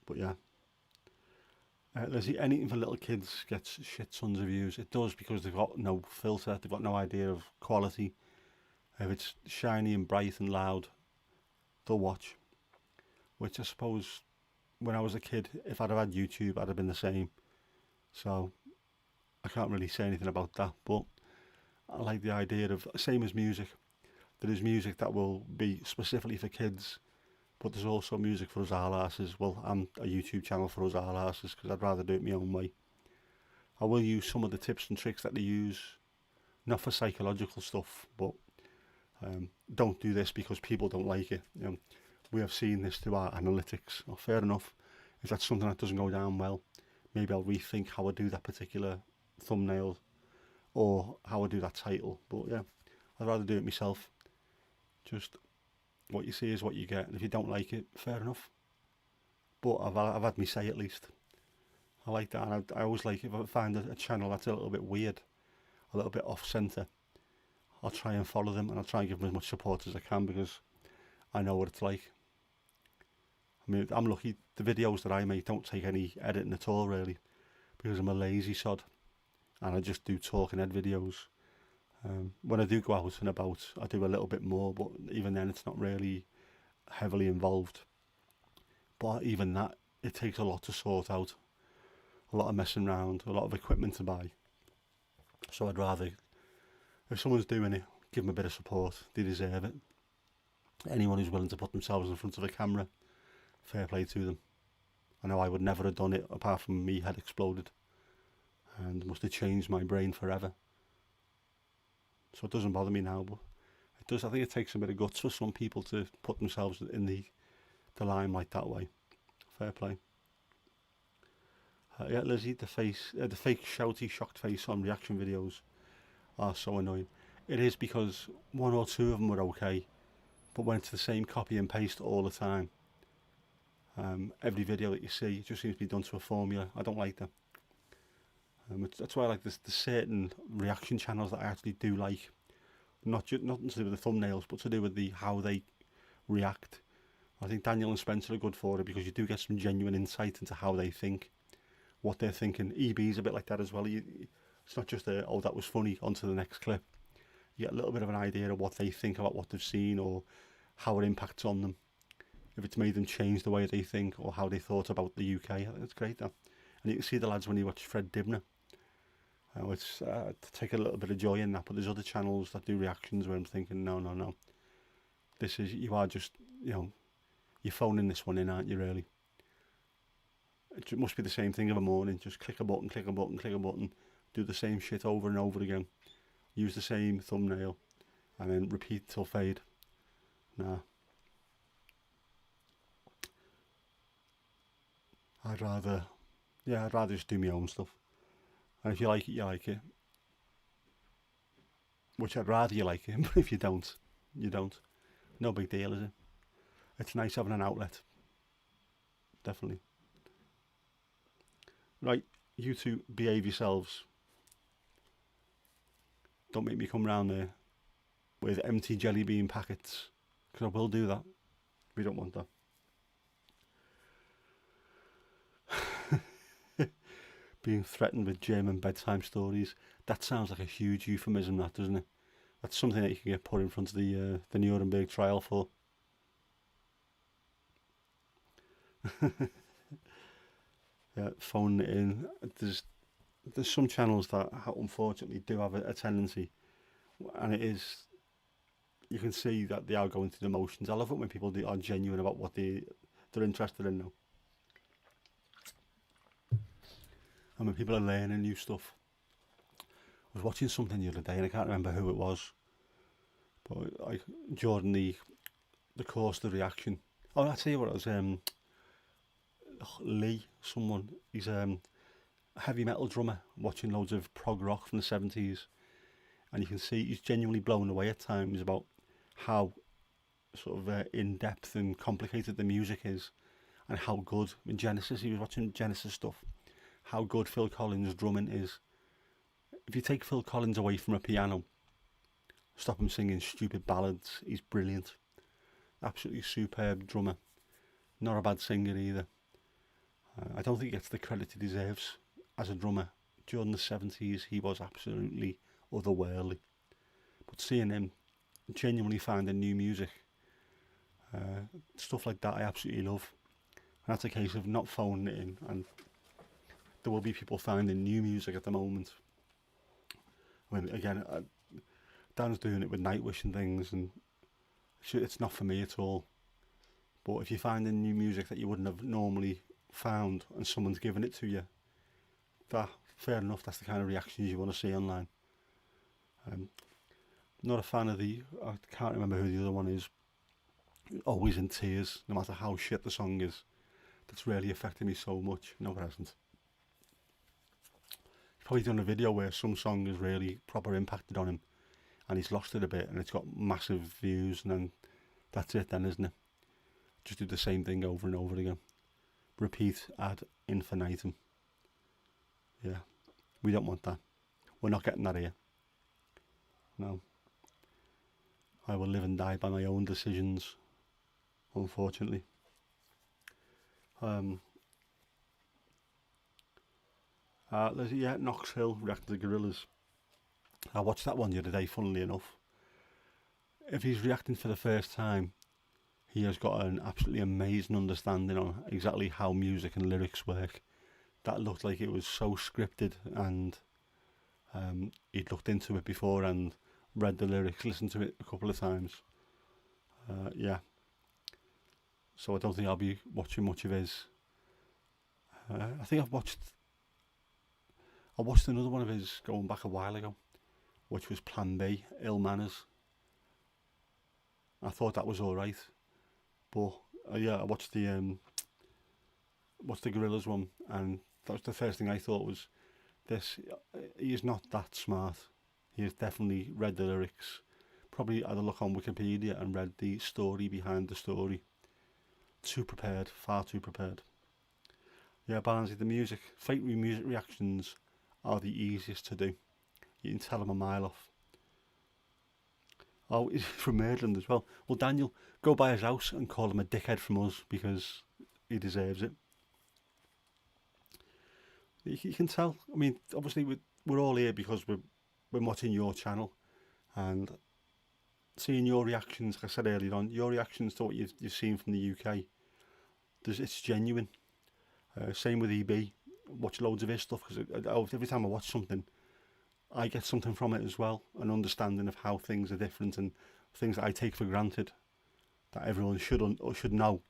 But yeah. Lizzie, anything for little kids gets shit tons of views. It does, because they've got no filter, they've got no idea of quality. If it's shiny and bright and loud, they'll watch. Which I suppose, when I was a kid, if I'd have had YouTube, I'd have been the same. So I can't really say anything about that, but I like the idea of, same as music. There is music that will be specifically for kids, but there's also music for us arse. Well, I'm a YouTube channel for us arse, because I'd rather do it my own way. I will use some of the tips and tricks that they use, not for psychological stuff, but don't do this because people don't like it. We have seen this through our analytics. Well, fair enough. If that's something that doesn't go down well, maybe I'll rethink how I do that particular thumbnail or how I do that title. But yeah, I'd rather do it myself. Just what you see is what you get, and if you don't like it, fair enough. But I've had me say at least. I like that, and I always like, if I find a channel that's a little bit weird, a little bit off centre, I'll try and follow them, and I'll try and give them as much support as I can, because I know what it's like. I mean, I'm lucky, the videos that I make don't take any editing at all, really, because I'm a lazy sod, and I just do talking head videos. When I do go out and about, I do a little bit more, but even then it's not really heavily involved. But even that, it takes a lot to sort out, a lot of messing around, a lot of equipment to buy. So I'd rather, if someone's doing it, give them a bit of support. They deserve it. Anyone who's willing to put themselves in front of a camera, fair play to them. I know I would never have done it apart from me head exploded. and must have changed my brain forever. So it doesn't bother me now, but it does. I think it takes a bit of guts for some people to put themselves in the limelight that way. Fair play. Yeah, Lizzie, the fake shouty, shocked face on reaction videos are so annoying. It is because one or two of them were okay, but when it's the same copy and paste all the time, every video that you see, it just seems to be done to a formula. I don't like that. That's why I like the certain reaction channels that I actually do like. Nothing to do with the thumbnails, but to do with the how they react. I think Daniel and Spencer are good for it because you do get some genuine insight into how they think, what they're thinking. EB's a bit like that as well. It's not just oh, that was funny, on to the next clip. You get a little bit of an idea of what they think about what they've seen or how it impacts on them. If it's made them change the way they think or how they thought about the UK. I think it's great, that. And you can see the lads when you watch Fred Dibner. It's to take a little bit of joy in that, but there's other channels that do reactions where I'm thinking, no. You are just, you're phoning this one in, aren't you, really? It must be the same thing every morning. Just click a button, click a button, click a button. Do the same shit over and over again. Use the same thumbnail. And then repeat till fade. Nah. I'd rather just do my own stuff. And if you like it, you like it. Which I'd rather you like it, but if you don't, you don't. No big deal, is it? It's nice having an outlet. Definitely. Right, you two behave yourselves. Don't make me come round there with empty jelly bean packets, because I will do that. We don't want that. Being threatened with German bedtime stories. That sounds like a huge euphemism, that, doesn't it? That's something that you can get put in front of the Nuremberg trial for. Yeah, phone it in. There's some channels that unfortunately do have a tendency, and it is, you can see that they are going through the motions. I love it when people are genuine about what they're interested in now. And when people are learning new stuff. I was watching something the other day and I can't remember who it was, but like during the course, the reaction. Oh, I tell you what, it was Lee, someone. He's a heavy metal drummer, watching loads of prog rock from the 70s, and you can see he's genuinely blown away at times about how sort of in depth and complicated the music is, and how good in Genesis. He was watching Genesis stuff. How good Phil Collins' drumming is. If you take Phil Collins away from a piano, stop him singing stupid ballads, he's brilliant. Absolutely superb drummer. Not a bad singer either. I don't think he gets the credit he deserves as a drummer. During the 70s, he was absolutely otherworldly. But seeing him genuinely finding new music, stuff like that, I absolutely love. And that's a case of not phoning it in, and there will be people finding new music at the moment. I mean, again, Dan's doing it with Nightwish and things, and it's not for me at all. But if you're finding new music that you wouldn't have normally found, and someone's giving it to you, fair enough. That's the kind of reactions you want to see online. Not a fan of I can't remember who the other one is. Always in tears, no matter how shit the song is. That's really affected me so much. No, it hasn't. He's probably done a video where some song has really proper impacted on him, and he's lost it a bit, and it's got massive views, and then that's it then, isn't it? Just do the same thing over and over again. Repeat ad infinitum. Yeah, we don't want that. We're not getting that here. No. I will live and die by my own decisions, unfortunately. Knox Hill reacting to Gorillaz. I watched that one the other day, funnily enough. If he's reacting for the first time, he has got an absolutely amazing understanding on exactly how music and lyrics work. That looked like it was so scripted, and he'd looked into it before and read the lyrics, listened to it a couple of times. Yeah. So I don't think I'll be watching much of his. I think I watched another one of his going back a while ago, which was Plan B, Ill Manners. I thought that was all right, but yeah, I watched the Gorillas one, and that was the first thing I thought was this. He is not that smart. He has definitely read the lyrics. Probably had a look on Wikipedia and read the story behind the story. Too prepared, far too prepared. Yeah, Barnsley, the music, fake music reactions are the easiest to do. You can tell them a mile off. Oh, he's from Maryland as well. Well, Daniel, go by his house and call him a dickhead from us because he deserves it. You can tell. I mean, obviously we're all here because we're watching your channel and seeing your reactions. Like I said earlier on, your reactions to what you've seen from the UK. It's genuine. Same with EB. Watch loads of his stuff because every time I watch something, I get something from it as well. An understanding of how things are different and things that I take for granted that everyone should know.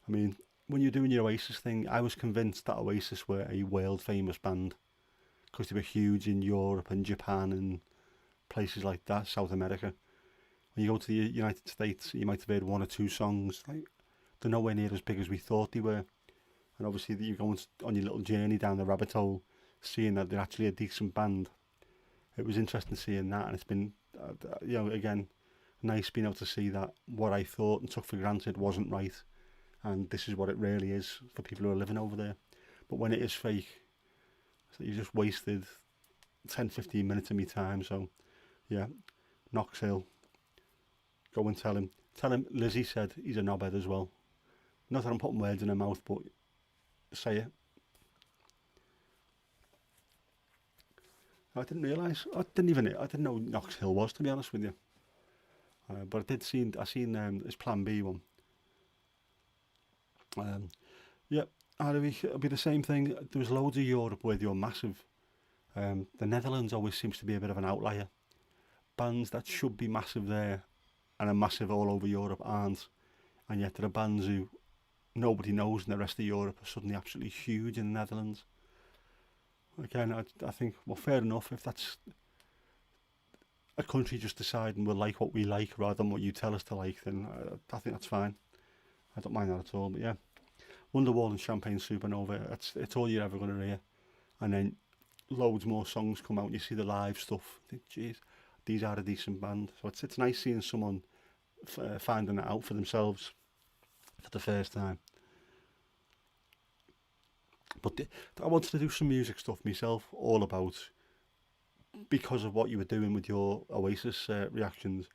I mean, when you're doing your Oasis thing, I was convinced that Oasis were a world famous band because they were huge in Europe and Japan and places like that, South America. When you go to the United States, you might have heard one or two songs. Like, they're nowhere near as big as we thought they were. And obviously, you're going on your little journey down the rabbit hole, seeing that they're actually a decent band. It was interesting seeing that, and it's been, again, nice being able to see that what I thought and took for granted wasn't right, and this is what it really is for people who are living over there. But when it is fake, so you just wasted 10-15 minutes of me time. So yeah, Knox Hill, go and tell him. Tell him Lizzie said he's a knobhead as well. Not that I'm putting words in her mouth, but say it. I didn't realise. I didn't know Knox Hill was, to be honest with you. But I seen his Plan B one. Yep, it'll be the same thing. There was loads of Europe where you're massive. The Netherlands always seems to be a bit of an outlier. Bands that should be massive there and are massive all over Europe aren't. And yet there are bands who nobody knows in the rest of Europe are suddenly absolutely huge in the Netherlands. Again, I think, well, fair enough if that's a country just deciding we'll like what we like rather than what you tell us to like, then I think that's fine. I don't mind that at all. But yeah, Wonderwall and Champagne Supernova, it's all you're ever going to hear. And then loads more songs come out and you see the live stuff. I think, geez, these are a decent band. So it's nice seeing someone finding it out for themselves for the first time. But I wanted to do some music stuff myself, all about, because of what you were doing with your Oasis reactions,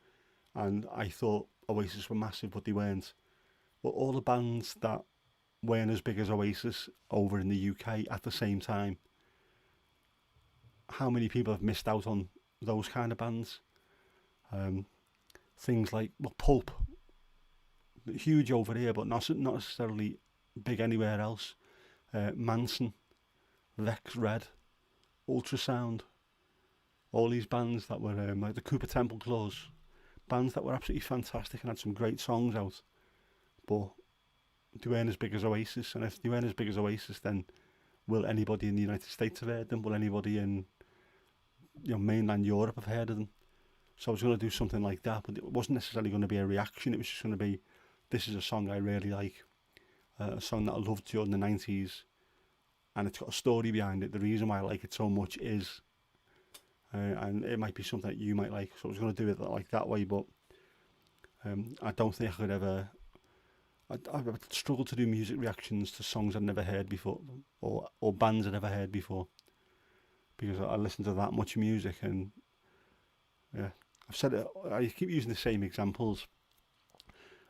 and I thought Oasis were massive, but they weren't. But all the bands that weren't as big as Oasis over in the UK at the same time, how many people have missed out on those kind of bands? Things like, well, Pulp, huge over here, but not necessarily big anywhere else. Manson, Vex Red, Ultrasound, all these bands that were like the Cooper Temple Claws, bands that were absolutely fantastic and had some great songs out, but they weren't as big as Oasis. And if they weren't as big as Oasis, then will anybody in the United States have heard them? Will anybody in mainland Europe have heard of them? So I was going to do something like that, but it wasn't necessarily going to be a reaction. It was just going to be, this is a song I really like, a song that I loved during the 90s, and it's got a story behind it. The reason why I like it so much is, and it might be something that you might like. So I was going to do it like that way, but I don't think I could ever. I would struggle to do music reactions to songs I'd never heard before, or bands I'd never heard before, because I listen to that much music. And yeah, I've said it, I keep using the same examples.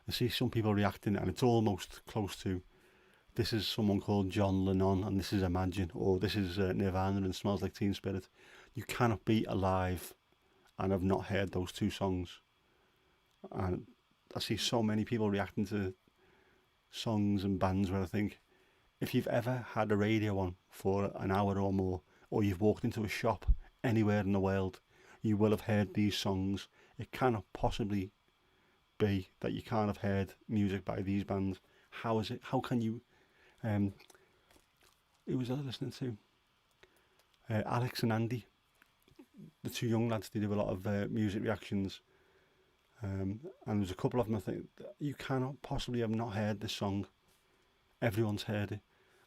I see some people reacting and it's almost close to, this is someone called John Lennon and this is Imagine, or this is Nirvana and Smells Like Teen Spirit. You cannot be alive and have not heard those two songs. And I see so many people reacting to songs and bands where I think, if you've ever had a radio on for an hour or more, or you've walked into a shop anywhere in the world, you will have heard these songs. It cannot possibly be that you can't have heard music by these bands. How is it? How can you? Who was I listening to? Alex and Andy, the two young lads, they do a lot of music reactions. And there's a couple of them I think you cannot possibly have not heard this song. Everyone's heard it.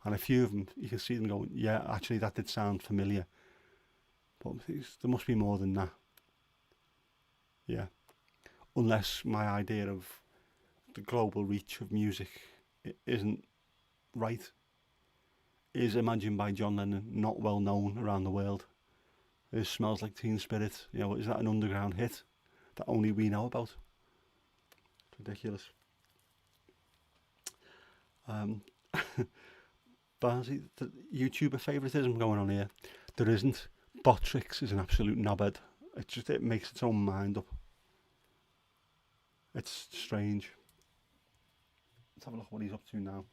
And a few of them, you can see them going, yeah, actually that did sound familiar. But there must be more than that. Yeah. Unless my idea of the global reach of music isn't right. Is Imagine by John Lennon not well known around the world? Is Smells Like Teen Spirit, is that an underground hit that only we know about? It's ridiculous. Barnsley, the YouTuber favouritism going on here. There isn't. Botrix is an absolute knobhead. It makes its own mind up. It's strange. Let's have a look at what he's up to now.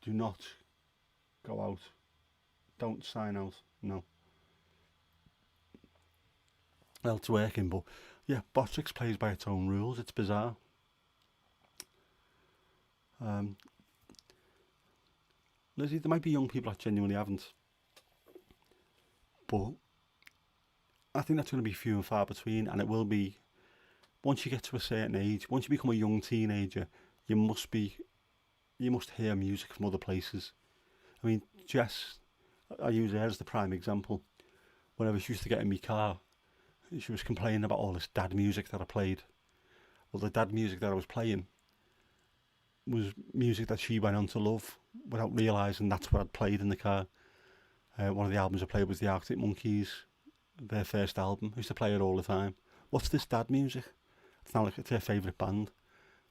Do not go out. Don't sign out. No. Well, it's working, but yeah, Botrix plays by its own rules. It's bizarre. Lizzie, there might be young people that genuinely haven't, but I think that's going to be few and far between, and it will be once you get to a certain age. Once you become a young teenager, you must hear music from other places. I mean, Jess, I use her as the prime example. Whenever she used to get in my car, she was complaining about all this dad music that I played. Well, the dad music that I was playing was music that she went on to love without realising that's what I'd played in the car. One of the albums I played was the Arctic Monkeys, their first album. I used to play it all the time. What's this dad music? It's now like it's her favourite band.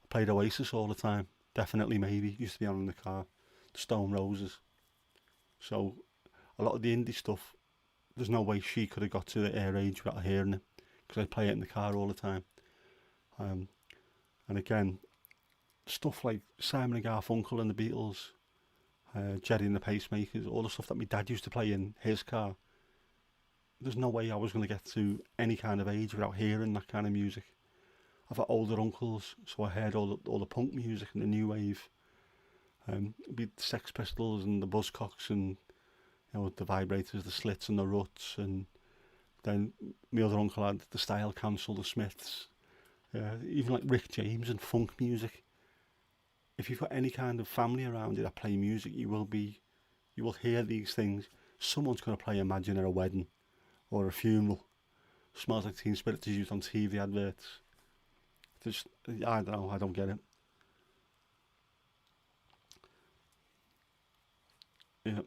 I played Oasis all the time. Definitely Maybe used to be on in the car. Stone Roses. So a lot of the indie stuff, there's no way she could have got to her age without hearing it, because I play it in the car all the time. And again, stuff like Simon and Garfunkel and the Beatles, Jerry and the Pacemakers, all the stuff that my dad used to play in his car. There's no way I was going to get to any kind of age without hearing that kind of music. I've got older uncles, so I heard all the punk music and the new wave. It'd be the Sex Pistols and the Buzzcocks and the Vibrators, the Slits and the Ruts, and then my other uncle had the Style Council, the Smiths, even like Rick James and funk music. If you've got any kind of family around you that play music, you will hear these things. Someone's going to play Imagine at a wedding or a funeral. Smells Like Teen Spirit is used on TV adverts. I don't know, I don't get it. Yeah.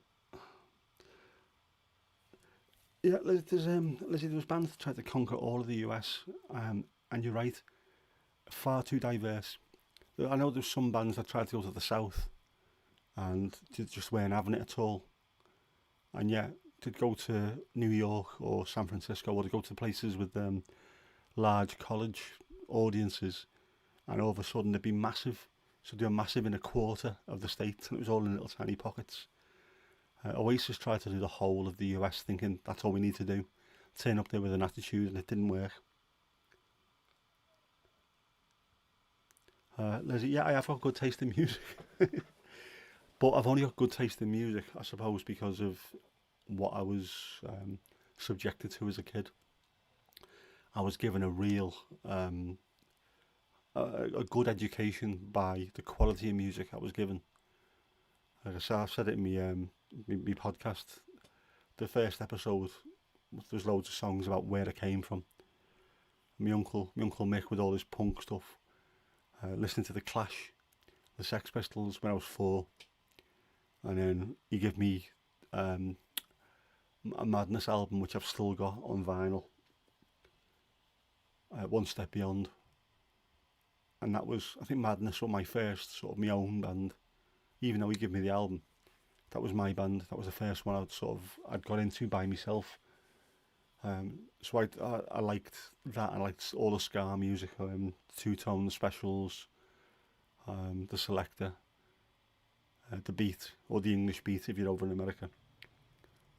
Yeah, there's bands that try to conquer all of the US, and you're right, far too diverse. I know there's some bands that tried to go to the south and just weren't having it at all. And yeah, to go to New York or San Francisco, or to go to places with large college audiences, and all of a sudden they'd be massive. So they were massive in a quarter of the state, and it was all in little tiny pockets. Oasis tried to do the whole of the US, thinking that's all we need to do. Turn up there with an attitude, and it didn't work. Lizzie, yeah, I have got good taste in music. But I've only got good taste in music, I suppose, because of what I was subjected to as a kid. I was given a real, a good education by the quality of music I was given. Like I said, I've said it in my podcast. The first episode, there's loads of songs about where I came from. My uncle Mick with all his punk stuff. Listening to the Clash, the Sex Pistols when I was 4, and then he gave me a Madness album which I've still got on vinyl. One Step Beyond, and that was, I think Madness was my first sort of my own band. Even though he gave me the album, that was my band. That was the first one I'd got into by myself. So I liked that. I liked all the ska music, Two Tone, the Specials, the Selector, the Beat, or the English Beat if you're over in America.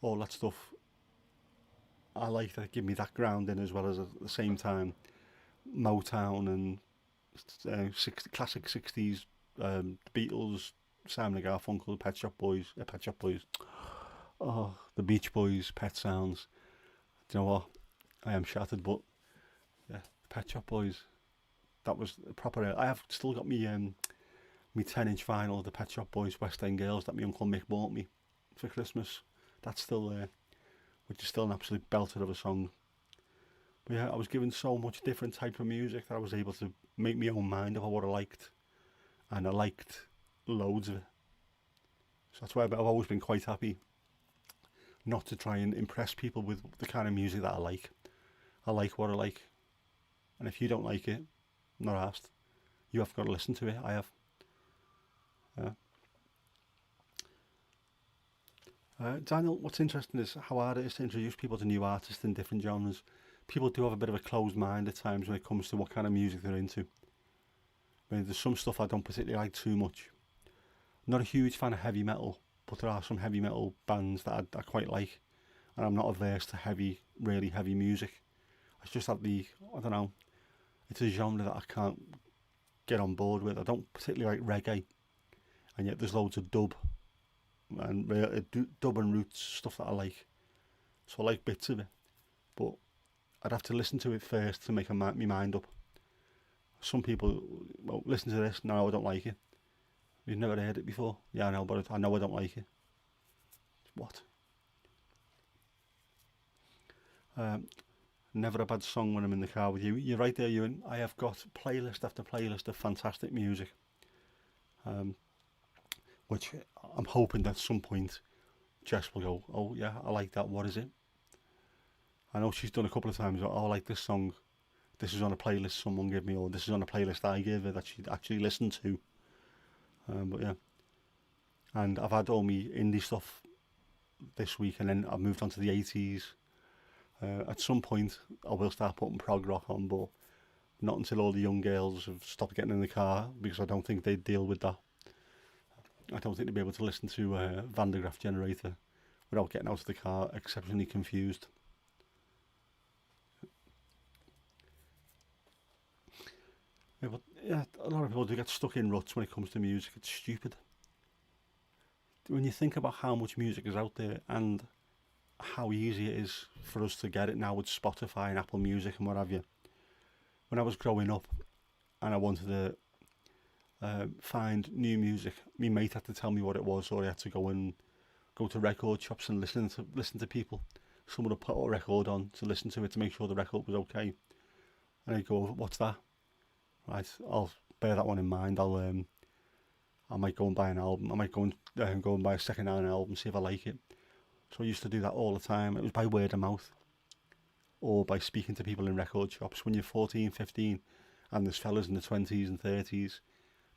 All that stuff. I liked that. It gave me that grounding, as well as at the same time Motown and classic 60s, Beatles, Simon and Garfunkel, Pet Shop Boys. Oh, the Beach Boys, Pet Sounds. Do you know what? I am shattered, but yeah, the Pet Shop Boys. That was proper. I have still got me 10-inch vinyl of the Pet Shop Boys West End Girls that my uncle Mick bought me for Christmas. That's still there, which is still an absolute belter of a song. But yeah, I was given so much different type of music that I was able to make my own mind about what I liked, and I liked loads of it. So that's why I've always been quite happy not to try and impress people with the kind of music that I like. I like what I like, and if you don't like it, I'm not asked. You have got to listen to it. I have. Yeah. Daniel, what's interesting is how hard it is to introduce people to new artists in different genres. People do have a bit of a closed mind at times when it comes to what kind of music they're into. I mean, there's some stuff I don't particularly like too much. I'm not a huge fan of heavy metal, but there are some heavy metal bands that I quite like, and I'm not averse to heavy, really heavy music. It's just that I don't know, it's a genre that I can't get on board with. I don't particularly like reggae, and yet there's loads of dub and dub and roots stuff that I like. So I like bits of it, but I'd have to listen to it first to make my mind up. Some people, well, listen to this. No, I don't like it. You've never heard it before. Yeah, I know, but I know I don't like it. What? Never a bad song when I'm in the car with you. You're right there, Ewan. I have got playlist after playlist of fantastic music, which I'm hoping that at some point Jess will go, oh yeah, I like that. What is it? I know she's done a couple of times. Oh, I like this song. This is on a playlist someone gave me, or this is on a playlist I gave her that she'd actually listened to. But yeah, and I've had all my indie stuff this week, and then I've moved on to the 80s. At some point, I will start putting prog rock on, but not until all the young girls have stopped getting in the car, because I don't think they'd deal with that. I don't think they'd be able to listen to Van der Graaf Generator without getting out of the car exceptionally confused. Yeah, but yeah, a lot of people do get stuck in ruts when it comes to music. It's stupid. When you think about how much music is out there and how easy it is for us to get it now with Spotify and Apple Music and what have you. When I was growing up and I wanted to find new music, my mate had to tell me what it was, or I had to go to record shops and listen to people. Someone would put a record on to listen to it to make sure the record was okay. And I'd go, what's that? Right, I'll bear that one in mind. I might go and buy an album. I might go and buy a second-hand album, see if I like it. So I used to do that all the time. It was by word of mouth, or by speaking to people in record shops. When you're 14, 15, and there's fellas in the 20s and 30s,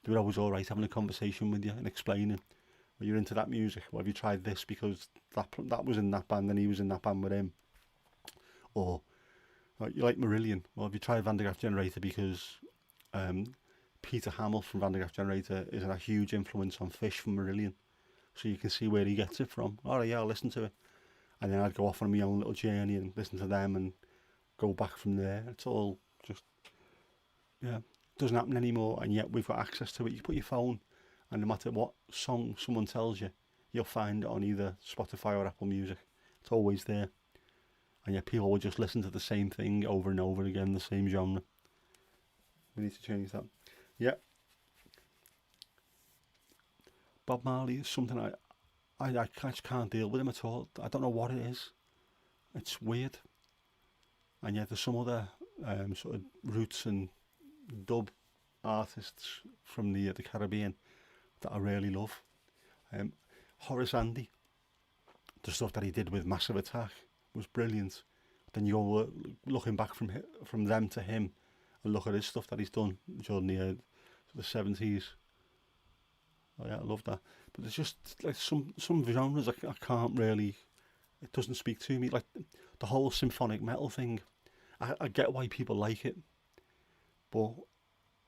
they were always all right having a conversation with you and explaining, well, you're into that music. Well, have you tried this because that was in that band and he was in that band with him? Or you like Marillion. Well, have you tried Van der Graaf Generator because Peter Hamill from Van der Graaf Generator is a huge influence on Fish from Marillion, so you can see where he gets it from. Oh yeah, I'll listen to it, and then I'd go off on my own little journey and listen to them and go back from there. It's all just, yeah, doesn't happen anymore, and yet we've got access to it. You put your phone, and no matter what song someone tells you, you'll find it on either Spotify or Apple Music. It's always there, and yet people will just listen to the same thing over and over again, the same genre. We need to change that. Yeah. Bob Marley is something I just can't deal with him at all. I don't know what it is. It's weird. And yet there's some other sort of roots and dub artists from the Caribbean that I really love. Horace Andy, the stuff that he did with Massive Attack was brilliant. Then you go looking back from them to him, and look at his stuff that he's done during the 70s. Oh yeah, I love that. But there's just like some genres I can't really. It doesn't speak to me. Like the whole symphonic metal thing. I get why people like it, but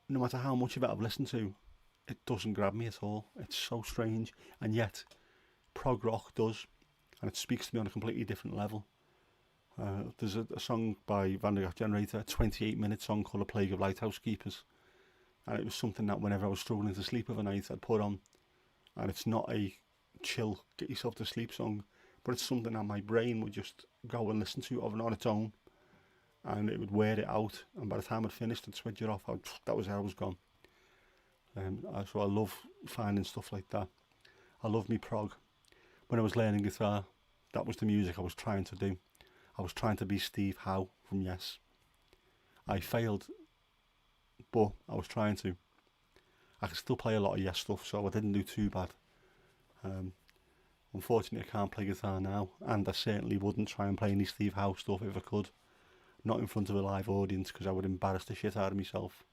no matter how much of it I've listened to, it doesn't grab me at all. It's so strange, and yet prog rock does, and it speaks to me on a completely different level. There's a song by Van der Graaf Generator, a 28-minute song called A Plague of Lighthouse Keepers. And it was something that whenever I was struggling to sleep overnight, I'd put on. And it's not a chill, get yourself to sleep song, but it's something that my brain would just go and listen to on its own, and it would wear it out, and by the time I'd finished and switch it off, that was how I was gone. So I love finding stuff like that. I love me prog. When I was learning guitar, that was the music I was trying to do. I was trying to be Steve Howe from Yes. I failed, but I was trying to. I could still play a lot of Yes stuff, so I didn't do too bad. Unfortunately, I can't play guitar now, and I certainly wouldn't try and play any Steve Howe stuff if I could. Not in front of a live audience, because I would embarrass the shit out of myself,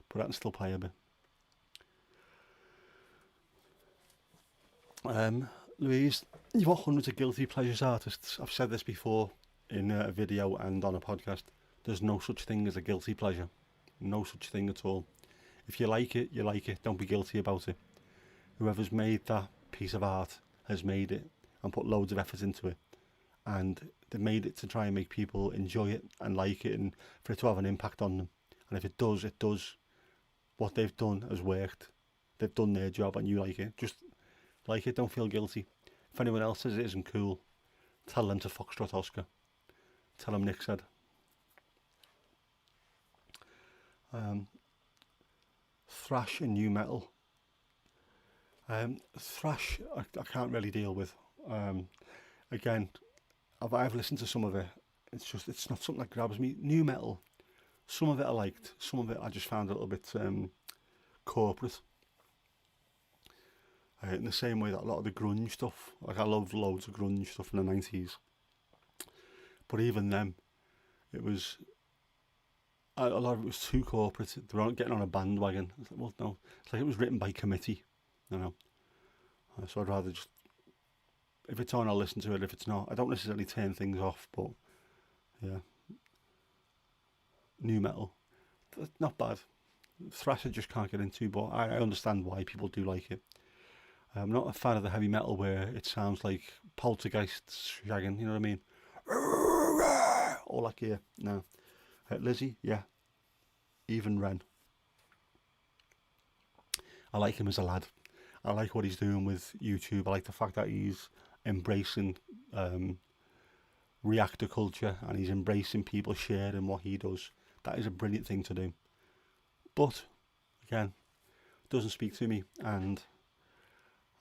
but I can still play a bit. Louise, you've got hundreds of guilty pleasures artists. I've said this before in a video and on a podcast. There's no such thing as a guilty pleasure. No such thing at all. If you like it, you like it. Don't be guilty about it. Whoever's made that piece of art has made it and put loads of effort into it. And they've made it to try and make people enjoy it and like it, and for it to have an impact on them. And if it does, it does. What they've done has worked. They've done their job and you like it. Just like it, don't feel guilty. If anyone else says it isn't cool, tell them to Foxtrot Oscar. Tell them Nick said. Thrash and new metal. Thrash, I can't really deal with. Again, I've listened to some of it. It's not something that grabs me. New metal, some of it I liked. Some of it I just found a little bit corporate. In the same way that a lot of the grunge stuff, like I loved loads of grunge stuff in the 90s. But even then, it was, a lot of it was too corporate. They were getting on a bandwagon. I was like, well, no. It's like it was written by committee, you know. So I'd rather just, if it's on, I'll listen to it. If it's not, I don't necessarily turn things off, but yeah. New metal, not bad. Thrash I just can't get into, but I understand why people do like it. I'm not a fan of the heavy metal where it sounds like poltergeists shagging, you know what I mean? All that gear, no. Lizzie, yeah. Even Ren. I like him as a lad. I like what he's doing with YouTube. I like the fact that he's embracing reactor culture and he's embracing people sharing what he does. That is a brilliant thing to do. But, again, doesn't speak to me, and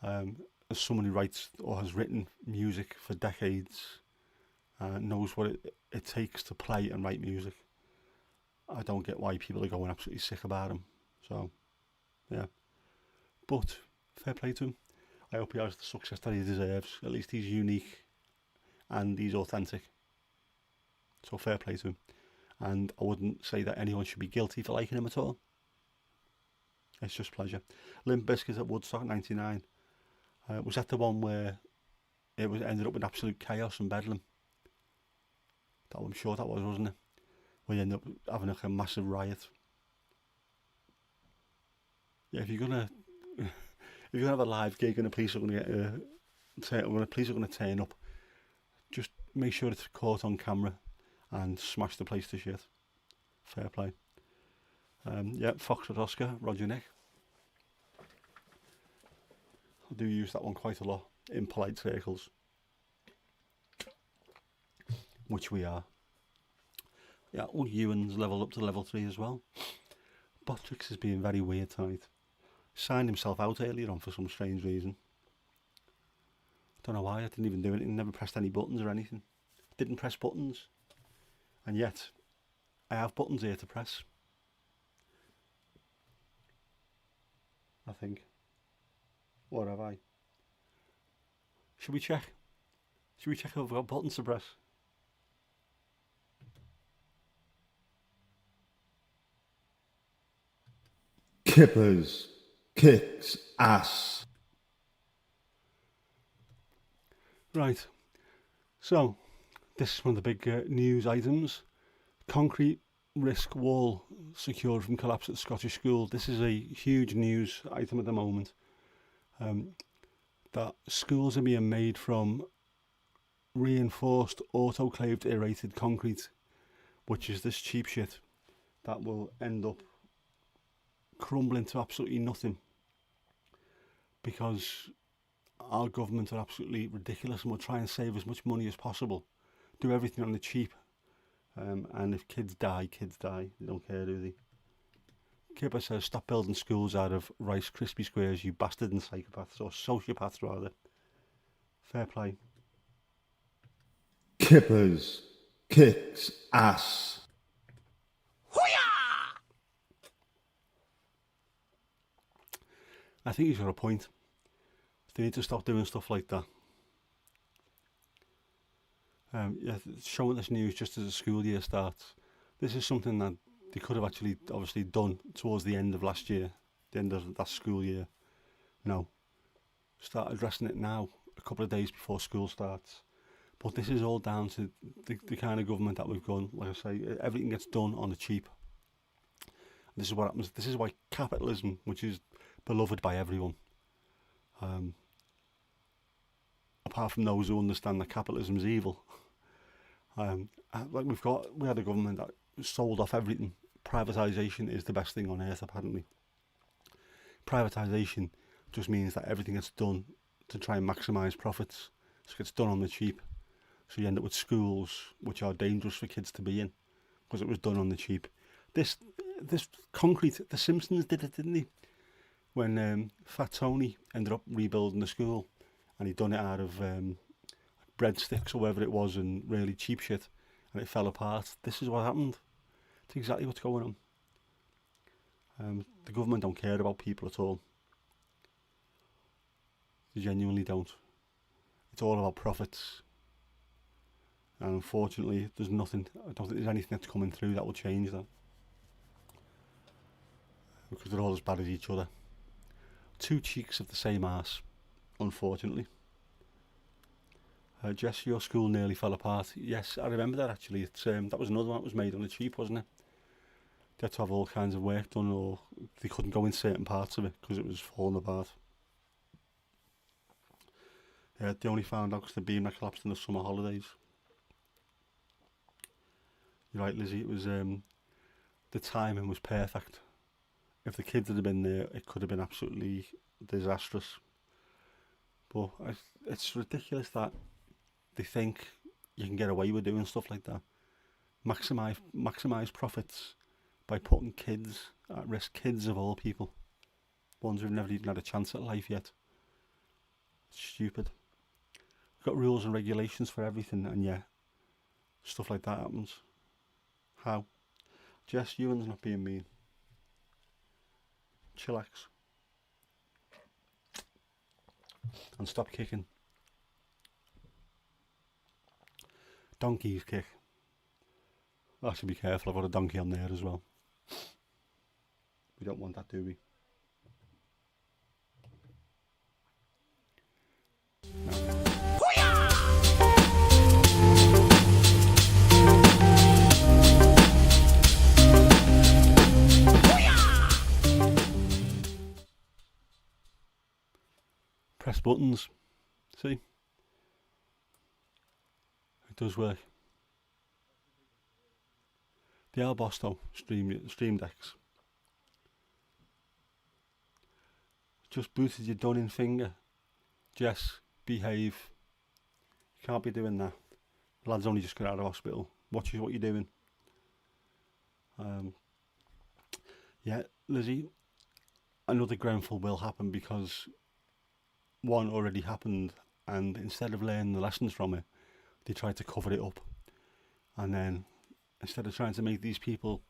as someone who writes or has written music for decades, knows what it takes to play and write music, I don't get why people are going absolutely sick about him. So, yeah. But, fair play to him. I hope he has the success that he deserves. At least he's unique and he's authentic. So fair play to him. And I wouldn't say that anyone should be guilty for liking him at all. It's just pleasure. Limp Bizkit at Woodstock 99. Was that the one where it was ended up with absolute chaos and bedlam? I'm sure that was, wasn't it? Where you ended up having like a massive riot. Yeah, if you're gonna have a live gig and the police are gonna turn up, just make sure it's caught on camera and smash the place to shit. Fair play. Yeah, Foxtrot Oscar, Roger Nick. I do use that one quite a lot in polite circles, which we are. Yeah, all Ewan's leveled up to level 3 as well. Botrix is being very weird tonight. Signed himself out earlier on for some strange reason. Don't know why, I didn't even do it. He never pressed any buttons or anything. Didn't press buttons. And yet, I have buttons here to press. I think. What have I? Should we check? Should we check if I've got buttons to press? Kippers kicks ass. Right. So, this is one of the big news items. Concrete risk wall secured from collapse at Scottish school. This is a huge news item at the moment. That schools are being made from reinforced autoclaved aerated concrete, which is this cheap shit that will end up crumbling to absolutely nothing, because our government are absolutely ridiculous and will try and save as much money as possible, do everything on the cheap, and if kids die, kids die. They don't care, do they? Kipper says, stop building schools out of Rice Krispie squares, you bastard and psychopaths, or sociopaths rather. Fair play. Kippers kicks ass. I think he's got a point. They need to stop doing stuff like that. Yeah, showing this news just as the school year starts. This is something that they could have actually obviously done towards the end of last year, the end of that school year. No, start addressing it now, a couple of days before school starts. But this is all down to the kind of government that we've got. Like I say, everything gets done on the cheap. This is what happens. This is why capitalism, which is beloved by everyone, apart from those who understand that capitalism is evil, like we had a government that sold off everything. Privatisation is the best thing on earth, apparently. Privatisation just means that everything gets done to try and maximise profits. So it gets done on the cheap. So you end up with schools which are dangerous for kids to be in because it was done on the cheap. This concrete, the Simpsons did it, didn't they? When Fat Tony ended up rebuilding the school, and he'd done it out of breadsticks or whatever it was and really cheap shit, and it fell apart. This is what happened. It's exactly what's going on. The government don't care about people at all. They genuinely don't. It's all about profits. And unfortunately, there's nothing. I don't think there's anything that's coming through that will change that. Because they're all as bad as each other. Two cheeks of the same arse, unfortunately. Jess, your school nearly fell apart. Yes, I remember that actually. That was another one that was made on the cheap, wasn't it? They had to have all kinds of work done, or they couldn't go in certain parts of it because it was falling apart. Yeah, they only found out because the beam had collapsed in the summer holidays. You're right, Lizzie. It was the timing was perfect. If the kids had been there, it could have been absolutely disastrous. But it's ridiculous that they think you can get away with doing stuff like that. Maximise profits by putting kids at risk. Kids of all people, ones who've never even had a chance at life yet. It's stupid. We've got rules and regulations for everything, and yeah, stuff like that happens. How? Jess, Ewan's not being mean. Chillax. And stop kicking. Donkeys kick. I should be careful, I've got a donkey on there as well. We don't want that, do we? Press buttons. See? It does work. The Albosto Stream Decks. Just booted your done in finger. Jess, behave. You can't be doing that. The lad's only just got out of hospital. Watch what you're doing. Yeah, Lizzie, another Grenfell will happen because one already happened, and instead of learning the lessons from it, they tried to cover it up. And then instead of trying to make these people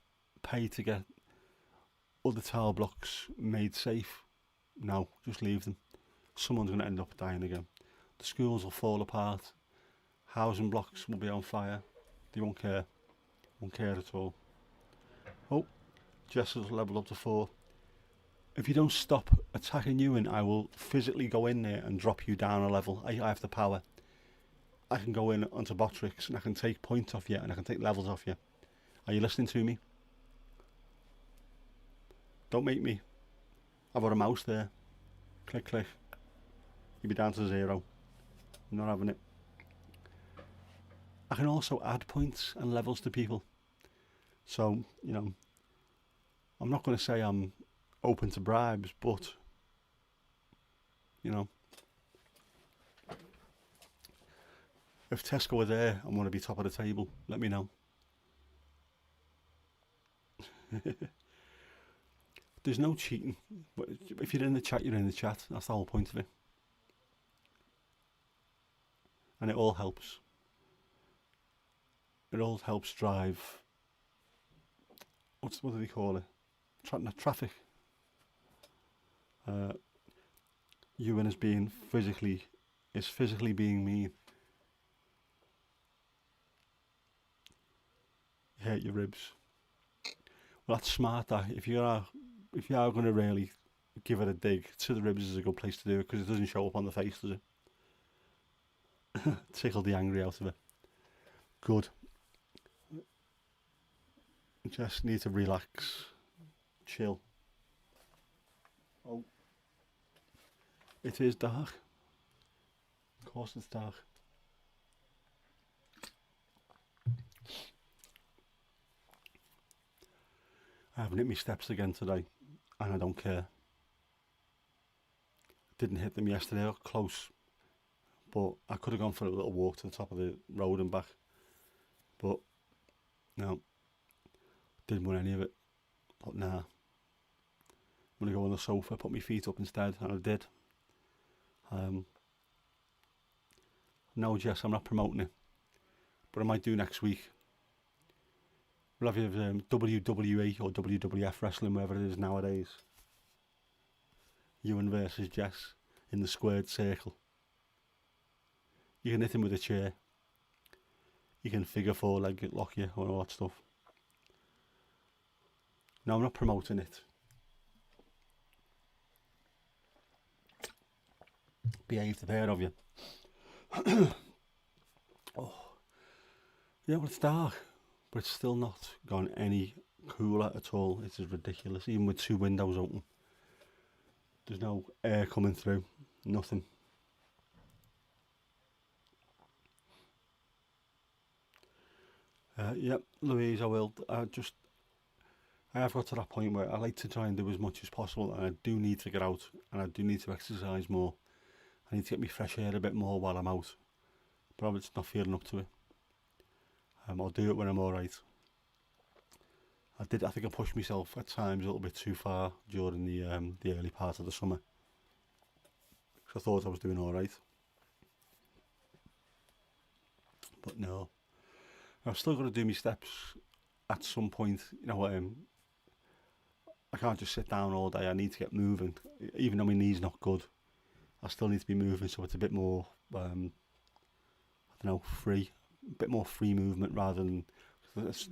pay to get other tower blocks made safe, no, just leave them. Someone's going to end up dying again. The schools will fall apart. Housing blocks will be on fire. They won't care. Won't care at all. Oh, Jess has leveled up to 4. If you don't stop attacking Ewan, I will physically go in there and drop you down a level. I have the power. I can go in onto Botrix and I can take points off you and I can take levels off you. Are you listening to me? Don't make me. I've got a mouse there. Click, click. You'll be down to 0. I'm not having it. I can also add points and levels to people. So, you know, I'm not going to say I'm open to bribes, but, you know, If Tesco are there and want to be top of the table, let me know. There's no cheating. If you're in the chat, you're in the chat. That's the whole point of it. And it all helps. It all helps drive. What do they call it? Traffic. Ewan is physically being mean. You hurt your ribs. Well, that's smart. That if you are going to really give it a dig, to the ribs is a good place to do it because it doesn't show up on the face, does it? Tickle the angry out of it. Good. Just need to relax, chill. Oh, it is dark. Of course, it's dark. I haven't hit my steps again today, and I don't care. Didn't hit them yesterday, I got close, but I could have gone for a little walk to the top of the road and back, but no, didn't want any of it. But nah, I'm gonna go on the sofa, put my feet up instead, and I did. No, Jess, I'm not promoting it, but I might do next week. We'll have WWE or WWF wrestling, wherever it is nowadays. Ewan versus Jess in the squared circle. You can hit him with a chair. You can figure four leg lock you or all that stuff. No, I'm not promoting it. Behave the pair of you. Oh. Yeah, well, it's dark, but it's still not gone any cooler at all. It is ridiculous, even with two windows open. There's no air coming through, nothing. Yep, Louise, I will. I have got to that point where I like to try and do as much as possible, and I do need to get out, and I do need to exercise more. I need to get me fresh air a bit more while I'm out, but I'm just not feeling up to it. I'll do it when I'm alright. I think I pushed myself at times a little bit too far during the early part of the summer, because I thought I was doing alright. But no, I've still got to do my steps at some point. You know, I can't just sit down all day. I need to get moving. Even though my knee's not good, I still need to be moving, so it's a bit more, I don't know, free. A bit more free movement rather than...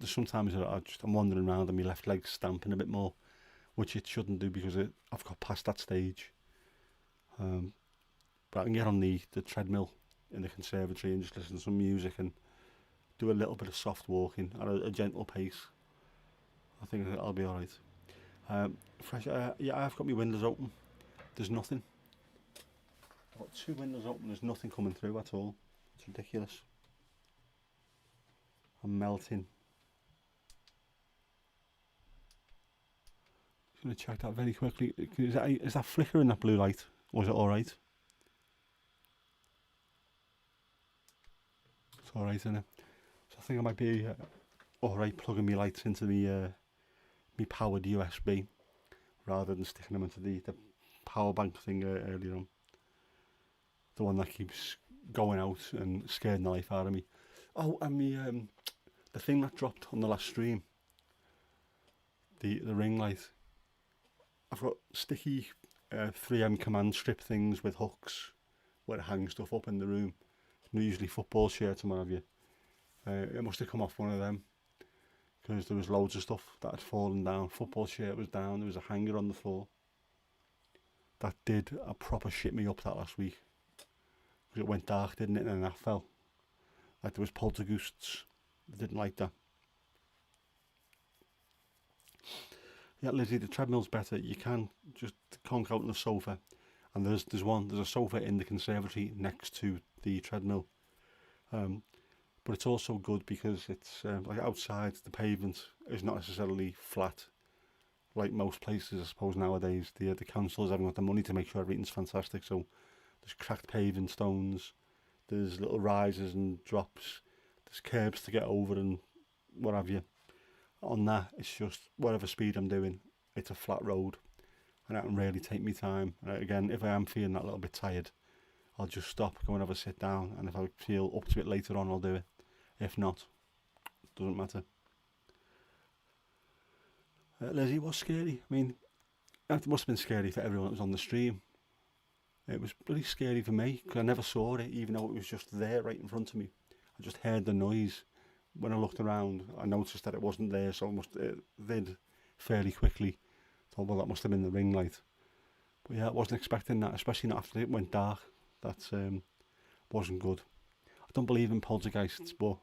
Sometimes I'm wandering around and my left leg's stamping a bit more, which it shouldn't do because I've got past that stage. But I can get on the treadmill in the conservatory and just listen to some music and do a little bit of soft walking at a gentle pace. I think I'll be alright. Yeah, I've got my windows open. There's nothing. I've got two windows open, there's nothing coming through at all. It's ridiculous. I'm melting. Just going to check that very quickly. Is that flicker in that blue light? Or is it alright? It's alright, isn't it? So I think I might be alright plugging my lights into the me powered USB rather than sticking them into the power bank thing earlier on. The one that keeps going out and scaring the life out of me. Oh, and the thing that dropped on the last stream, the ring light. I've got sticky 3M command strip things with hooks where I hang stuff up in the room. Usually football shirts and what have you. It must have come off one of them because there was loads of stuff that had fallen down. Football shirt was down. There was a hanger on the floor. That did a proper shit me up that last week because it went dark, didn't it? And then that fell. Like there was poltergeists. I didn't like that. Yeah, Lizzie, the treadmill's better. You can just conk out on the sofa, and there's a sofa in the conservatory next to the treadmill. But it's also good because it's like outside, the pavement is not necessarily flat like most places. I suppose nowadays the councils haven't got the money to make sure everything's fantastic. So there's cracked paving stones, There's little rises and drops. There's curbs to get over and what have you. On that, it's just whatever speed I'm doing, it's a flat road, and I can really take my time. Again, if I am feeling that little bit tired, I'll just stop, go and have a sit down, and if I feel up to it later on, I'll do it. If not, doesn't matter. Lizzie, it was scary. I mean, it must have been scary for everyone that was on the stream. It was pretty scary for me, because I never saw it, even though it was just there right in front of me. I just heard the noise. When I looked around, I noticed that it wasn't there, so it did fairly quickly. Thought, well, that must have been the ring light. But yeah, I wasn't expecting that, especially not after it went dark. That wasn't good. I don't believe in poltergeists, but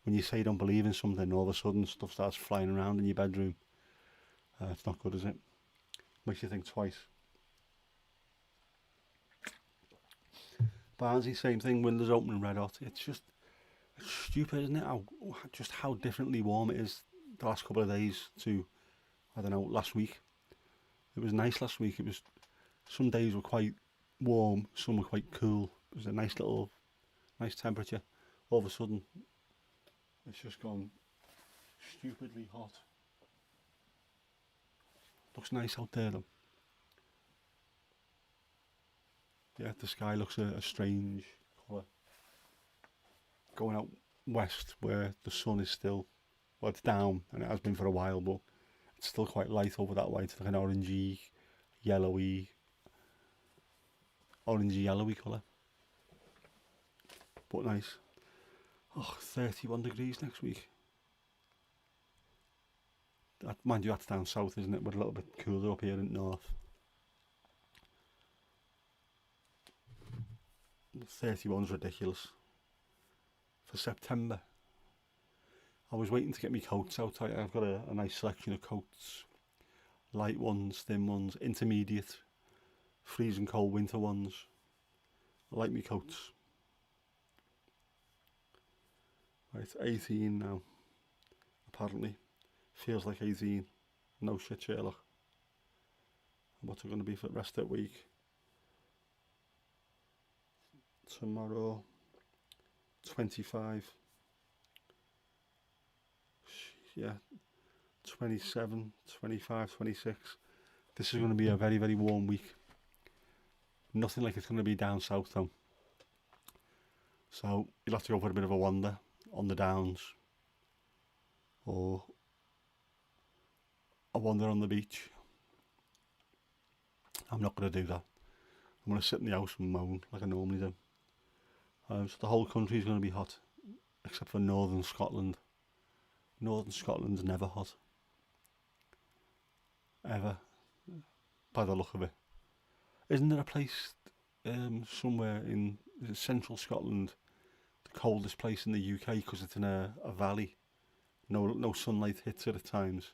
when you say you don't believe in something, all of a sudden stuff starts flying around in your bedroom. It's not good, is it? Makes you think twice. Barnsley, same thing, windows open and red hot. It's stupid, isn't it? How differently warm it is the last couple of days to, I don't know, last week. It was nice last week. Some days were quite warm, some were quite cool. It was a nice temperature. All of a sudden, it's just gone stupidly hot. Looks nice out there though. Yeah, the sky looks a strange colour. Going out west where the sun is still, well, it's down and it has been for a while, but it's still quite light over that way. It's like an orangey yellowy colour, but nice. 31 degrees next week. Mind you, that's down south, isn't it? But a little bit cooler up here in north. 31's ridiculous. For September, I was waiting to get my coats out. I've got a nice selection of coats. Light ones, thin ones, intermediate, freezing cold winter ones. I like my coats. Right, 18 now. Apparently. Feels like 18. No shit, Sherlock. What's it going to be for the rest of the week? Tomorrow, 25. Yeah, 27, 25, 26. This is going to be a very, very warm week. Nothing like it's going to be down south though. So you'll have to go for a bit of a wander on the downs, or a wander on the beach. I'm not going to do that. I'm going to sit in the house and moan like I normally do. So the whole country is going to be hot, except for northern Scotland. Northern Scotland's never hot. Ever. By the look of it. Isn't there a place somewhere in central Scotland, the coldest place in the UK, because it's in a valley? No sunlight hits it at times.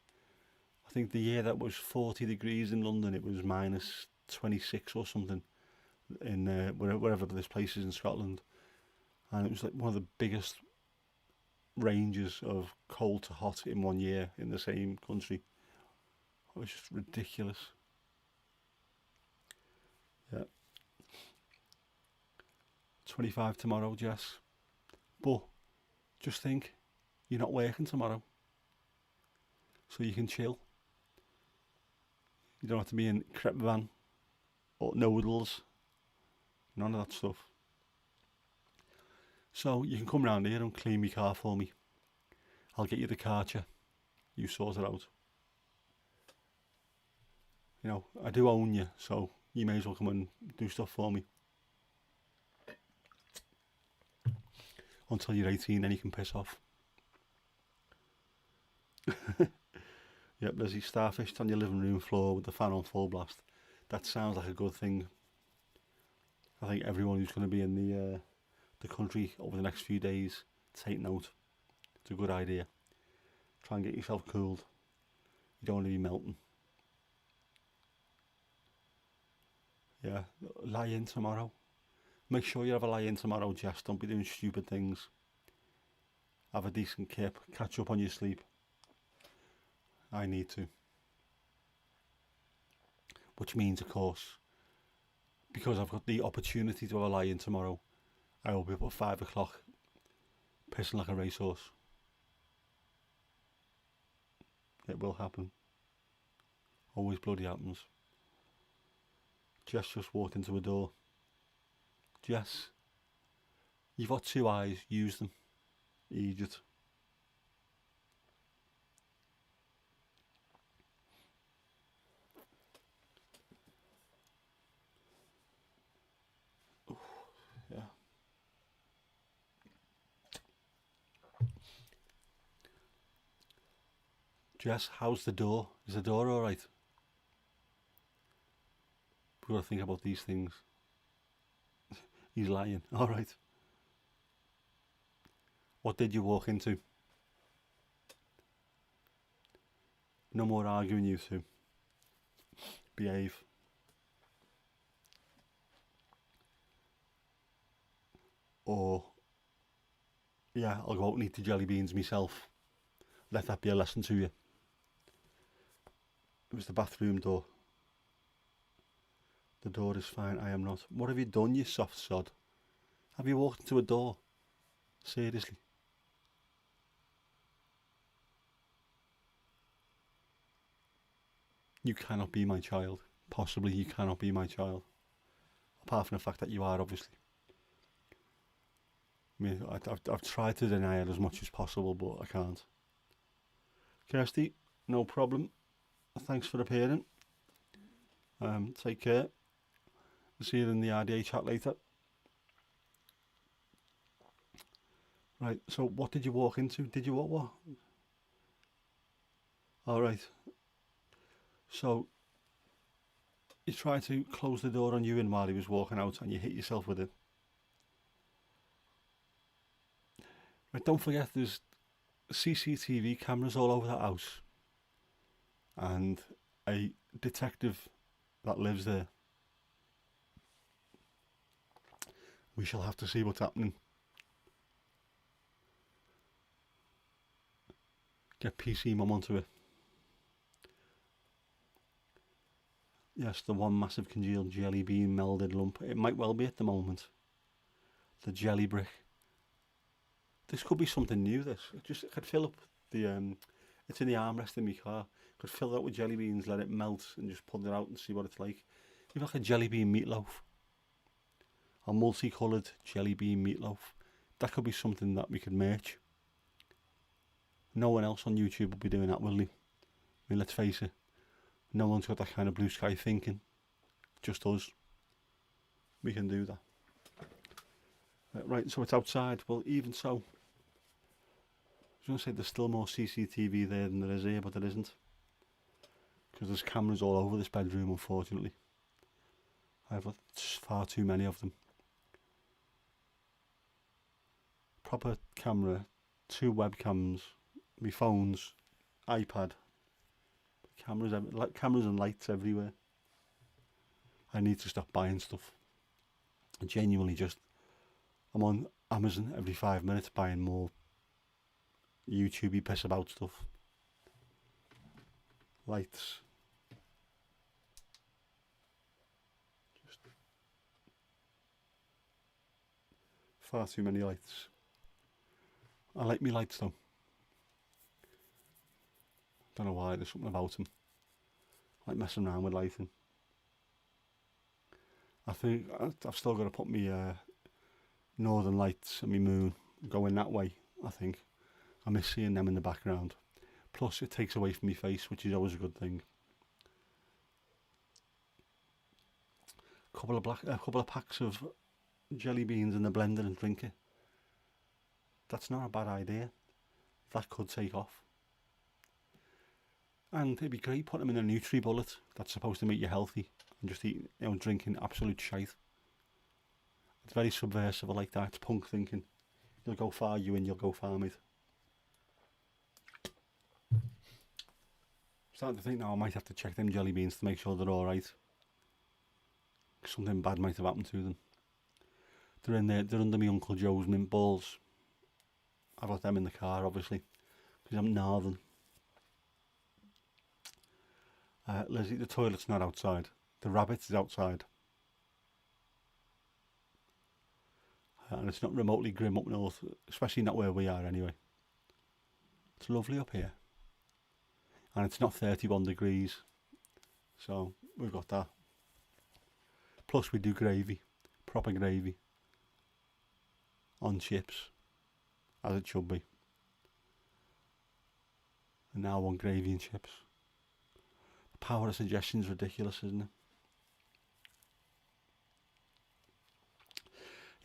I think the year that was 40 degrees in London, it was minus 26 or something in wherever this place is in Scotland. And it was like one of the biggest ranges of cold to hot in one year in the same country. It was just ridiculous. Yeah. 25 tomorrow, Jess. But just think, you're not working tomorrow, so you can chill. You don't have to be in crepe van or noodles, none of that stuff. So you can come round here and clean my car for me. I'll get you the car chair. You sort it out. You know, I do own you, so you may as well come and do stuff for me. Until you're 18, then you can piss off. Yep, there's these starfish on your living room floor with the fan on full blast. That sounds like a good thing. I think everyone who's going to be in the country over the next few days, take note. It's a good idea. Try and get yourself cooled. You don't want to be melting. Yeah, lie in tomorrow. Make sure you have a lie in tomorrow, Jess. Don't be doing stupid things. Have a decent kip. Catch up on your sleep. I need to. Which means, of course, because I've got the opportunity to have a lie in tomorrow, I will be up at 5 o'clock, pissing like a racehorse. It will happen. Always bloody happens. Jess just walked into a door. Jess, you've got 2 eyes, use them. Idiot. Yeah. Jess, how's the door? Is the door alright? We've got to think about these things. He's lying. Alright. What did you walk into? No more arguing, you two. Behave. Or, yeah, I'll go out and eat the jelly beans myself. Let that be a lesson to you. It was the bathroom door. The door is fine, I am not. What have you done, you soft sod? Have you walked into a door? Seriously. You cannot be my child. Possibly you cannot be my child. Apart from the fact that you are, obviously. I mean, I've tried to deny it as much as possible, but I can't. Kirsty, no problem. Thanks for appearing. Take care. See you in the RDA chat later. Right, so what did you walk into? Did you what? Alright. So, you tried to close the door on you and while he was walking out and you hit yourself with it. Right, don't forget there's CCTV cameras all over that house. And a detective that lives there. We shall have to see what's happening. Get PC Mum onto it. Yes, the one massive congealed jelly bean melded lump. It might well be at the moment. The jelly brick. This could be something new, this. It could fill up the... it's in the armrest in my car. Could fill it up with jelly beans, let it melt and just put it out and see what it's like. You've like a jelly bean meatloaf. A multicoloured jelly bean meatloaf. That could be something that we could merch. No one else on YouTube will be doing that, will they? I mean, let's face it. No one's got that kind of blue sky thinking. Just us. We can do that. Right, so it's outside. Well, even so. I was going to say there's still more CCTV there than there is here, but there isn't. Because there's cameras all over this bedroom, unfortunately. I have far too many of them. Proper camera, 2 webcams, my phones, iPad, cameras and lights everywhere. I need to stop buying stuff. I genuinely I'm on Amazon every 5 minutes buying more YouTubey piss about stuff. Lights. Just far too many lights. I like me lights though. Don't know why, there's something about them. I like messing around with lighting. I think I've still got to put me northern lights and my moon going that way, I think. I miss seeing them in the background. Plus it takes away from my face, which is always a good thing. A couple of packs of jelly beans in the blender and drink it. That's not a bad idea. That could take off. And it'd be great putting them in a Nutri-Bullet that's supposed to make you healthy and just eating, drinking absolute shite. It's very subversive, I like that. It's punk thinking. You'll go far, you, and you'll go far, mate. Starting to think now I might have to check them jelly beans to make sure they're alright. Something bad might have happened to them. They're in there, they're under my Uncle Joe's mint balls. I've got them in the car, obviously, because I'm northern. Lizzie, the toilet's not outside. The rabbit is outside. and it's not remotely grim up north, especially not where we are anyway. It's lovely up here, and it's not 31 degrees, so we've got that. Plus we do gravy, proper gravy, on chips, as it should be. And now I want gravy and chips. The power of suggestion is ridiculous, isn't it?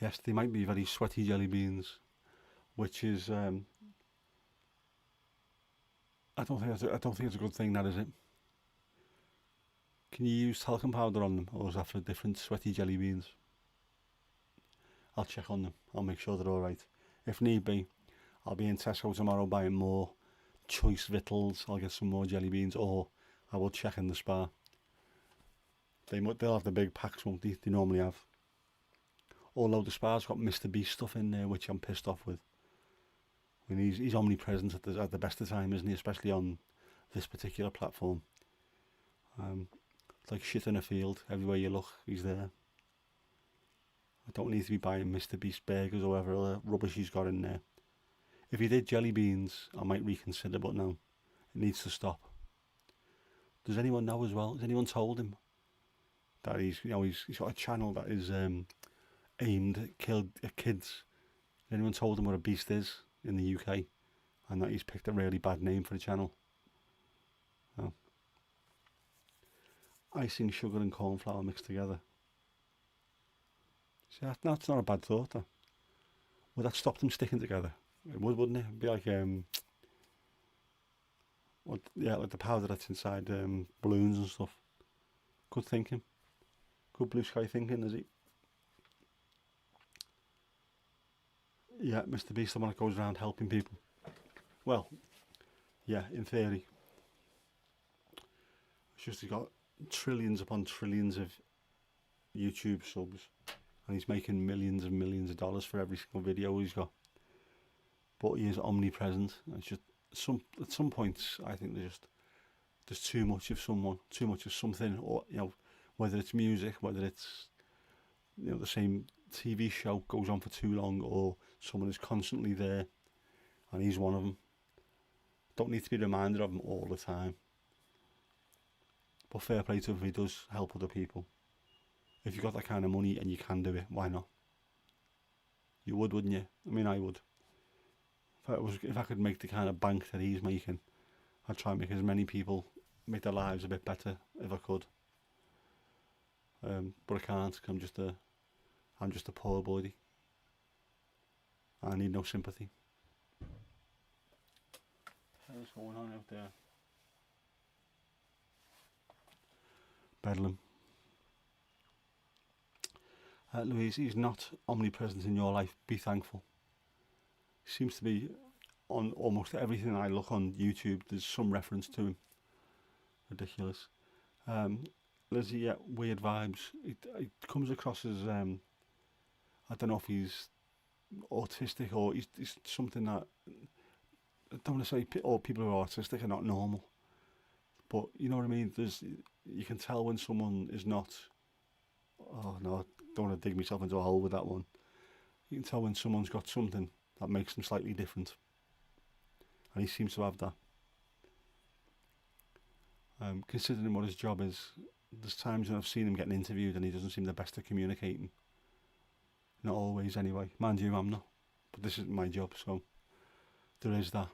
Yes, they might be very sweaty jelly beans, which is I don't think it's a good thing. That is it. Can you use talcum powder on them, or is that for different sweaty jelly beans? I'll check on them. I'll make sure they're all right. If need be, I'll be in Tesco tomorrow buying more choice victuals. I'll get some more jelly beans, or I will check in the Spar. They'll have the big packs, won't they? They normally have. Although the Spar's got Mr. Beast stuff in there, which I'm pissed off with. I mean, he's omnipresent at the best of time, isn't he? Especially on this particular platform. It's like shit in a field. Everywhere you look, he's there. I don't need to be buying Mr. Beast burgers or whatever other rubbish he's got in there. If he did jelly beans, I might reconsider, but no, it needs to stop. Does anyone know as well? Has anyone told him that he's got a channel that is aimed at kids? Has anyone told him what a beast is in the UK, and that he's picked a really bad name for the channel? No. Icing, sugar and corn flour mixed together. See, that's not a bad thought, though. Would that stop them sticking together? It would, wouldn't it? It'd be like like the powder that's inside balloons and stuff. Good thinking. Good blue sky thinking, is it? Yeah, Mr. Beast, the one that goes around helping people. Well, yeah, in theory. It's just he's got trillions upon trillions of YouTube subs, and he's making millions and millions of dollars for every single video he's got. But he is omnipresent. It's just at some points I think there's too much of someone, too much of something, or whether it's music, whether it's the same TV show goes on for too long, or someone is constantly there, and he's one of them. Don't need to be reminded of him all the time. But fair play to him if he does help other people. If you've got that kind of money and you can do it, why not? You would, wouldn't you? I mean, I would. If I could make the kind of bank that he's making, I'd try and make as many people, make their lives a bit better if I could. But I can't. I'm just a poor boy. I need no sympathy. What's going on out there? Bedlam. Louise, he's not omnipresent in your life. Be thankful. He seems to be on almost everything I look on YouTube. There's some reference to him. Ridiculous. Lizzie, yeah, weird vibes. It comes across as I don't know if he's autistic or he's something that I don't want to say all people who are autistic are not normal, but you know what I mean. You can tell when someone is not. Oh no, I don't want to dig myself into a hole with that one. You can tell when someone's got something that makes them slightly different, and he seems to have that. Considering what his job is, there's times when I've seen him getting interviewed and he doesn't seem the best at communicating. Not always, anyway. Mind you, I'm not, but this isn't my job, so there is that.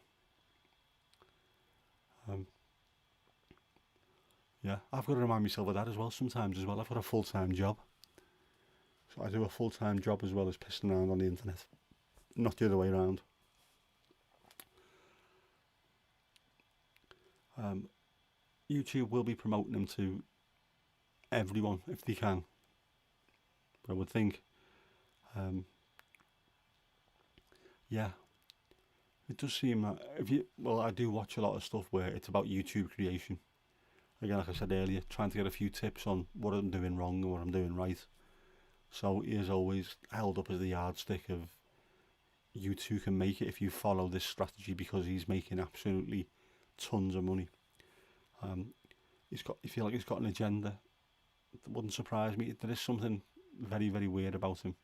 Yeah, I've got to remind myself of that as well sometimes as well. I've got a full-time job. So I do a full-time job as well as pissing around on the internet. Not the other way around. YouTube will be promoting them to everyone if they can. But I would think, yeah, it does seem that I do watch a lot of stuff where it's about YouTube creation. Again, like I said earlier, trying to get a few tips on what I'm doing wrong and what I'm doing right. So he is always held up as the yardstick of you too can make it if you follow this strategy, because he's making absolutely tons of money. You feel like he's got an agenda. It wouldn't surprise me. There is something very, very weird about him.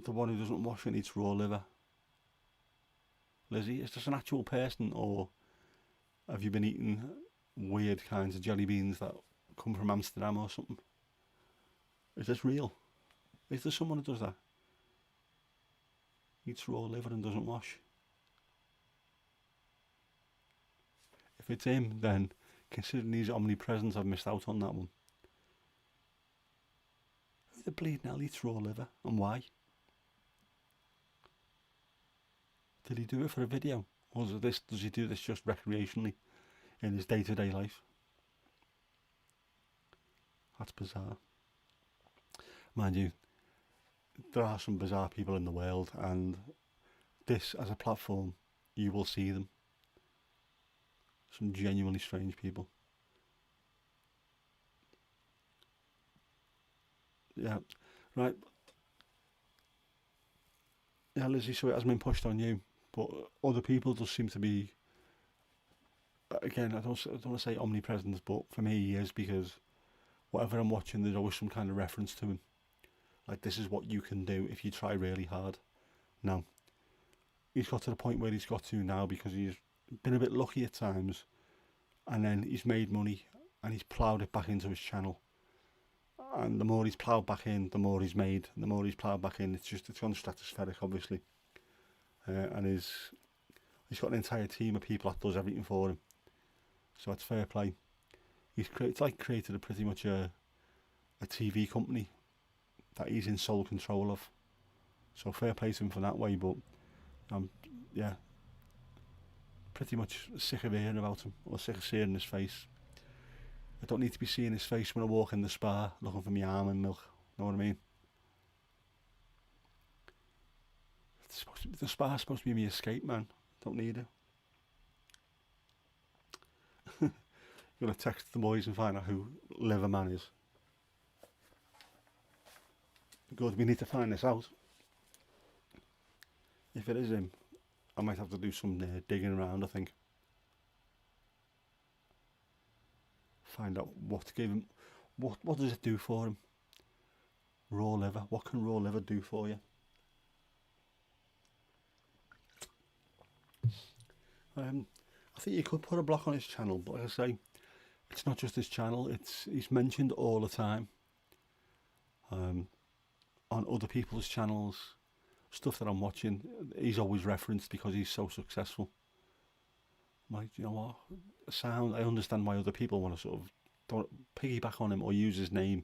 The one who doesn't wash and eats raw liver. Lizzie, is this an actual person, or have you been eating weird kinds of jelly beans that come from Amsterdam or something? Is this real? Is there someone who does that? Eats raw liver and doesn't wash? If it's him, then considering he's omnipresent, I've missed out on that one. Who the bleeding hell eats raw liver, and why? Did he do it for a video? Or does he do this just recreationally in his day-to-day life? That's bizarre. Mind you, there are some bizarre people in the world, and this as a platform, you will see them. Some genuinely strange people. Yeah, right. Yeah, Lizzie, so it hasn't been pushed on you, but other people just seem to be, again, I don't want to say omnipresent, but for me he is, because whatever I'm watching, there's always some kind of reference to him. Like, this is what you can do if you try really hard. Now, he's got to the point where he's got to now because he's been a bit lucky at times, and then he's made money and he's ploughed it back into his channel. And the more he's ploughed back in, the more he's made. And the more he's ploughed back in, it's gone stratospheric, obviously. And he's got an entire team of people that does everything for him. So it's fair play. It's like created pretty much a TV company that he's in sole control of. So fair play to him for that way, but yeah, pretty much sick of hearing about him, or sick of seeing his face. I don't need to be seeing his face when I walk in the spa looking for my almond milk. Know what I mean? The spa's supposed to be my escape, man. Don't need it. You're gonna text the boys and find out who Liverman is. Good, we need to find this out. If it is him, I might have to do some digging around, I think. Find out what gave him, what does it do for him? Raw liver, what can raw liver do for you? I think you could put a block on his channel, but like I say, it's not just his channel, he's mentioned all the time. On other people's channels, stuff that I'm watching, he's always referenced because he's so successful. Like, you know what, I understand why other people want to sort of don't piggyback on him or use his name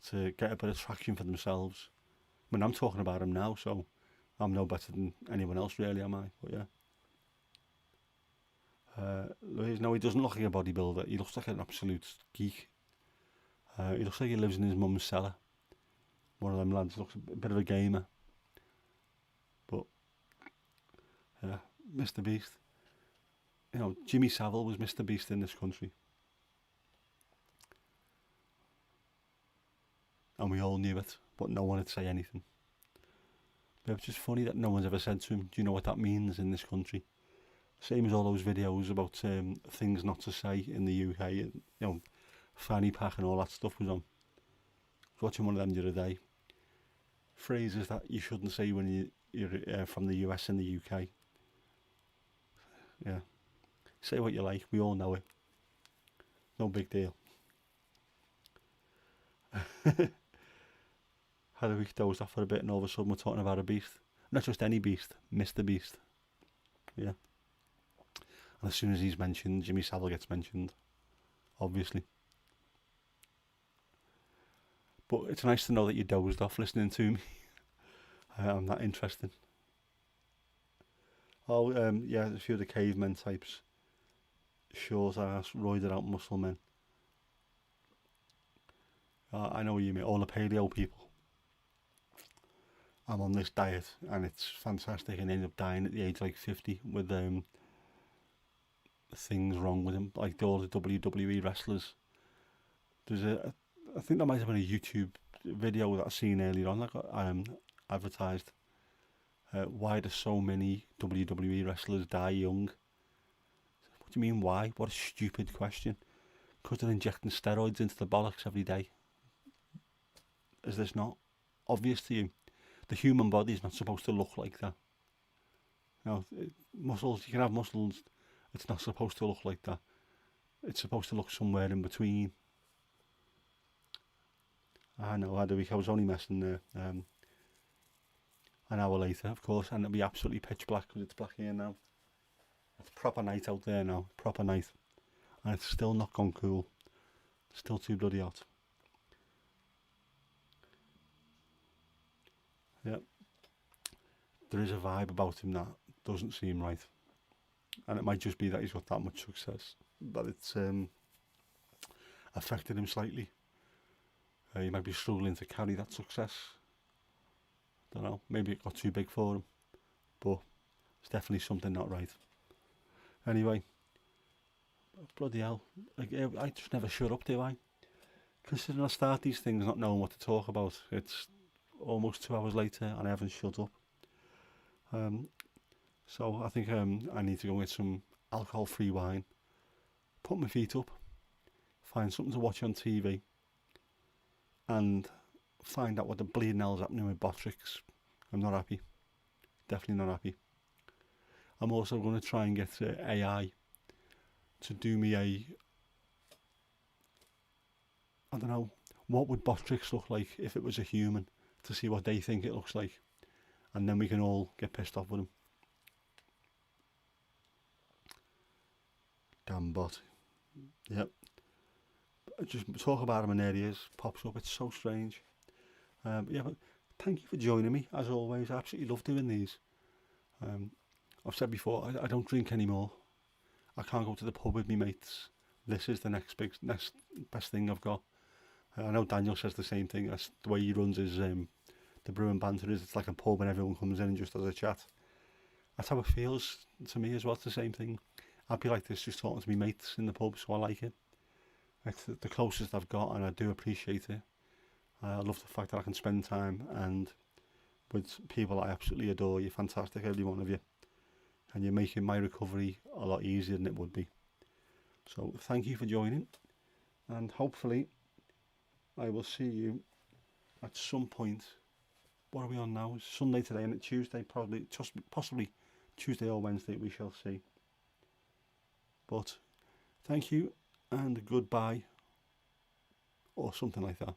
to get a bit of traction for themselves. I mean, I'm talking about him now, so I'm no better than anyone else really, am I? But yeah. No, he doesn't look like a bodybuilder. He looks like an absolute geek. He looks like he lives in his mum's cellar. One of them lads looks a bit of a gamer. But yeah, Mr. Beast. You know, Jimmy Savile was Mr. Beast in this country. And we all knew it, but no one would say anything. But it's just funny that no one's ever said to him, do you know what that means in this country? Same as all those videos about things not to say in the UK, and, you know, fanny pack and all that stuff was on. I was watching one of them the other day. Phrases that you shouldn't say when you're from the US and the UK. Yeah. Say what you like, we all know it. No big deal. Had a week dozed off for a bit and all of a sudden we're talking about a beast. Not just any beast, Mr. Beast. Yeah. And as soon as he's mentioned, Jimmy Savile gets mentioned. Obviously. But it's nice to know that you dozed off listening to me. I'm that interesting. Oh, yeah, a few of the cavemen types. Short ass, roided out muscle men. I know what you mean, all the paleo people. I'm on this diet and it's fantastic, and end up dying at the age of like 50 with things wrong with him, like all the WWE wrestlers. I think there might have been a YouTube video that I seen earlier on that got advertised. Why do so many WWE wrestlers die young? What do you mean why? What a stupid question. Because they're injecting steroids into the bollocks every day. Is this not obvious to you? The human body is not supposed to look like that. You know, muscles, you can have muscles, it's not supposed to look like that. It's supposed to look somewhere in between. I know, I was only messing there. An hour later, of course, and it'll be absolutely pitch black because it's black here now. It's proper night out there now, proper night. And it's still not gone cool. Still too bloody hot. Yep. There is a vibe about him that doesn't seem right. And it might just be that he's got that much success. But it's affected him slightly. He might be struggling to carry that success. Don't know, maybe it got too big for him. But it's definitely something not right. Anyway, bloody hell, I just never shut up, do I? Considering I start these things not knowing what to talk about, it's almost 2 hours later and I haven't shut up. So I think I need to go get some alcohol-free wine, put my feet up, find something to watch on TV, and find out what the bleeding hell's happening with Botrix. I'm not happy. Definitely not happy. I'm also going to try and get AI to do me I don't know, what would Botrix look like if it was a human, to see what they think it looks like. And then we can all get pissed off with him. Damn bot. Yep. Just talk about him and there he is, pops up. It's so strange. Yeah, but thank you for joining me, as always. I absolutely love doing these. I've said before, I don't drink anymore. I can't go to the pub with me mates. This is the next best thing I've got. I know Daniel says the same thing. That's the way he runs his the brew and banter is. It's like a pub and everyone comes in and just has a chat. That's how it feels to me as well. It's the same thing. I'd be like this just talking to me mates in the pub, so I like it. It's the closest I've got, and I do appreciate it. I love the fact that I can spend time and with people I absolutely adore. You're fantastic, every one of you, and you're making my recovery a lot easier than it would be. So thank you for joining, and hopefully I will see you at some point. What are we on now? It's Sunday today, and it's Tuesday, possibly Tuesday or Wednesday, we shall see. But thank you and goodbye, or something like that.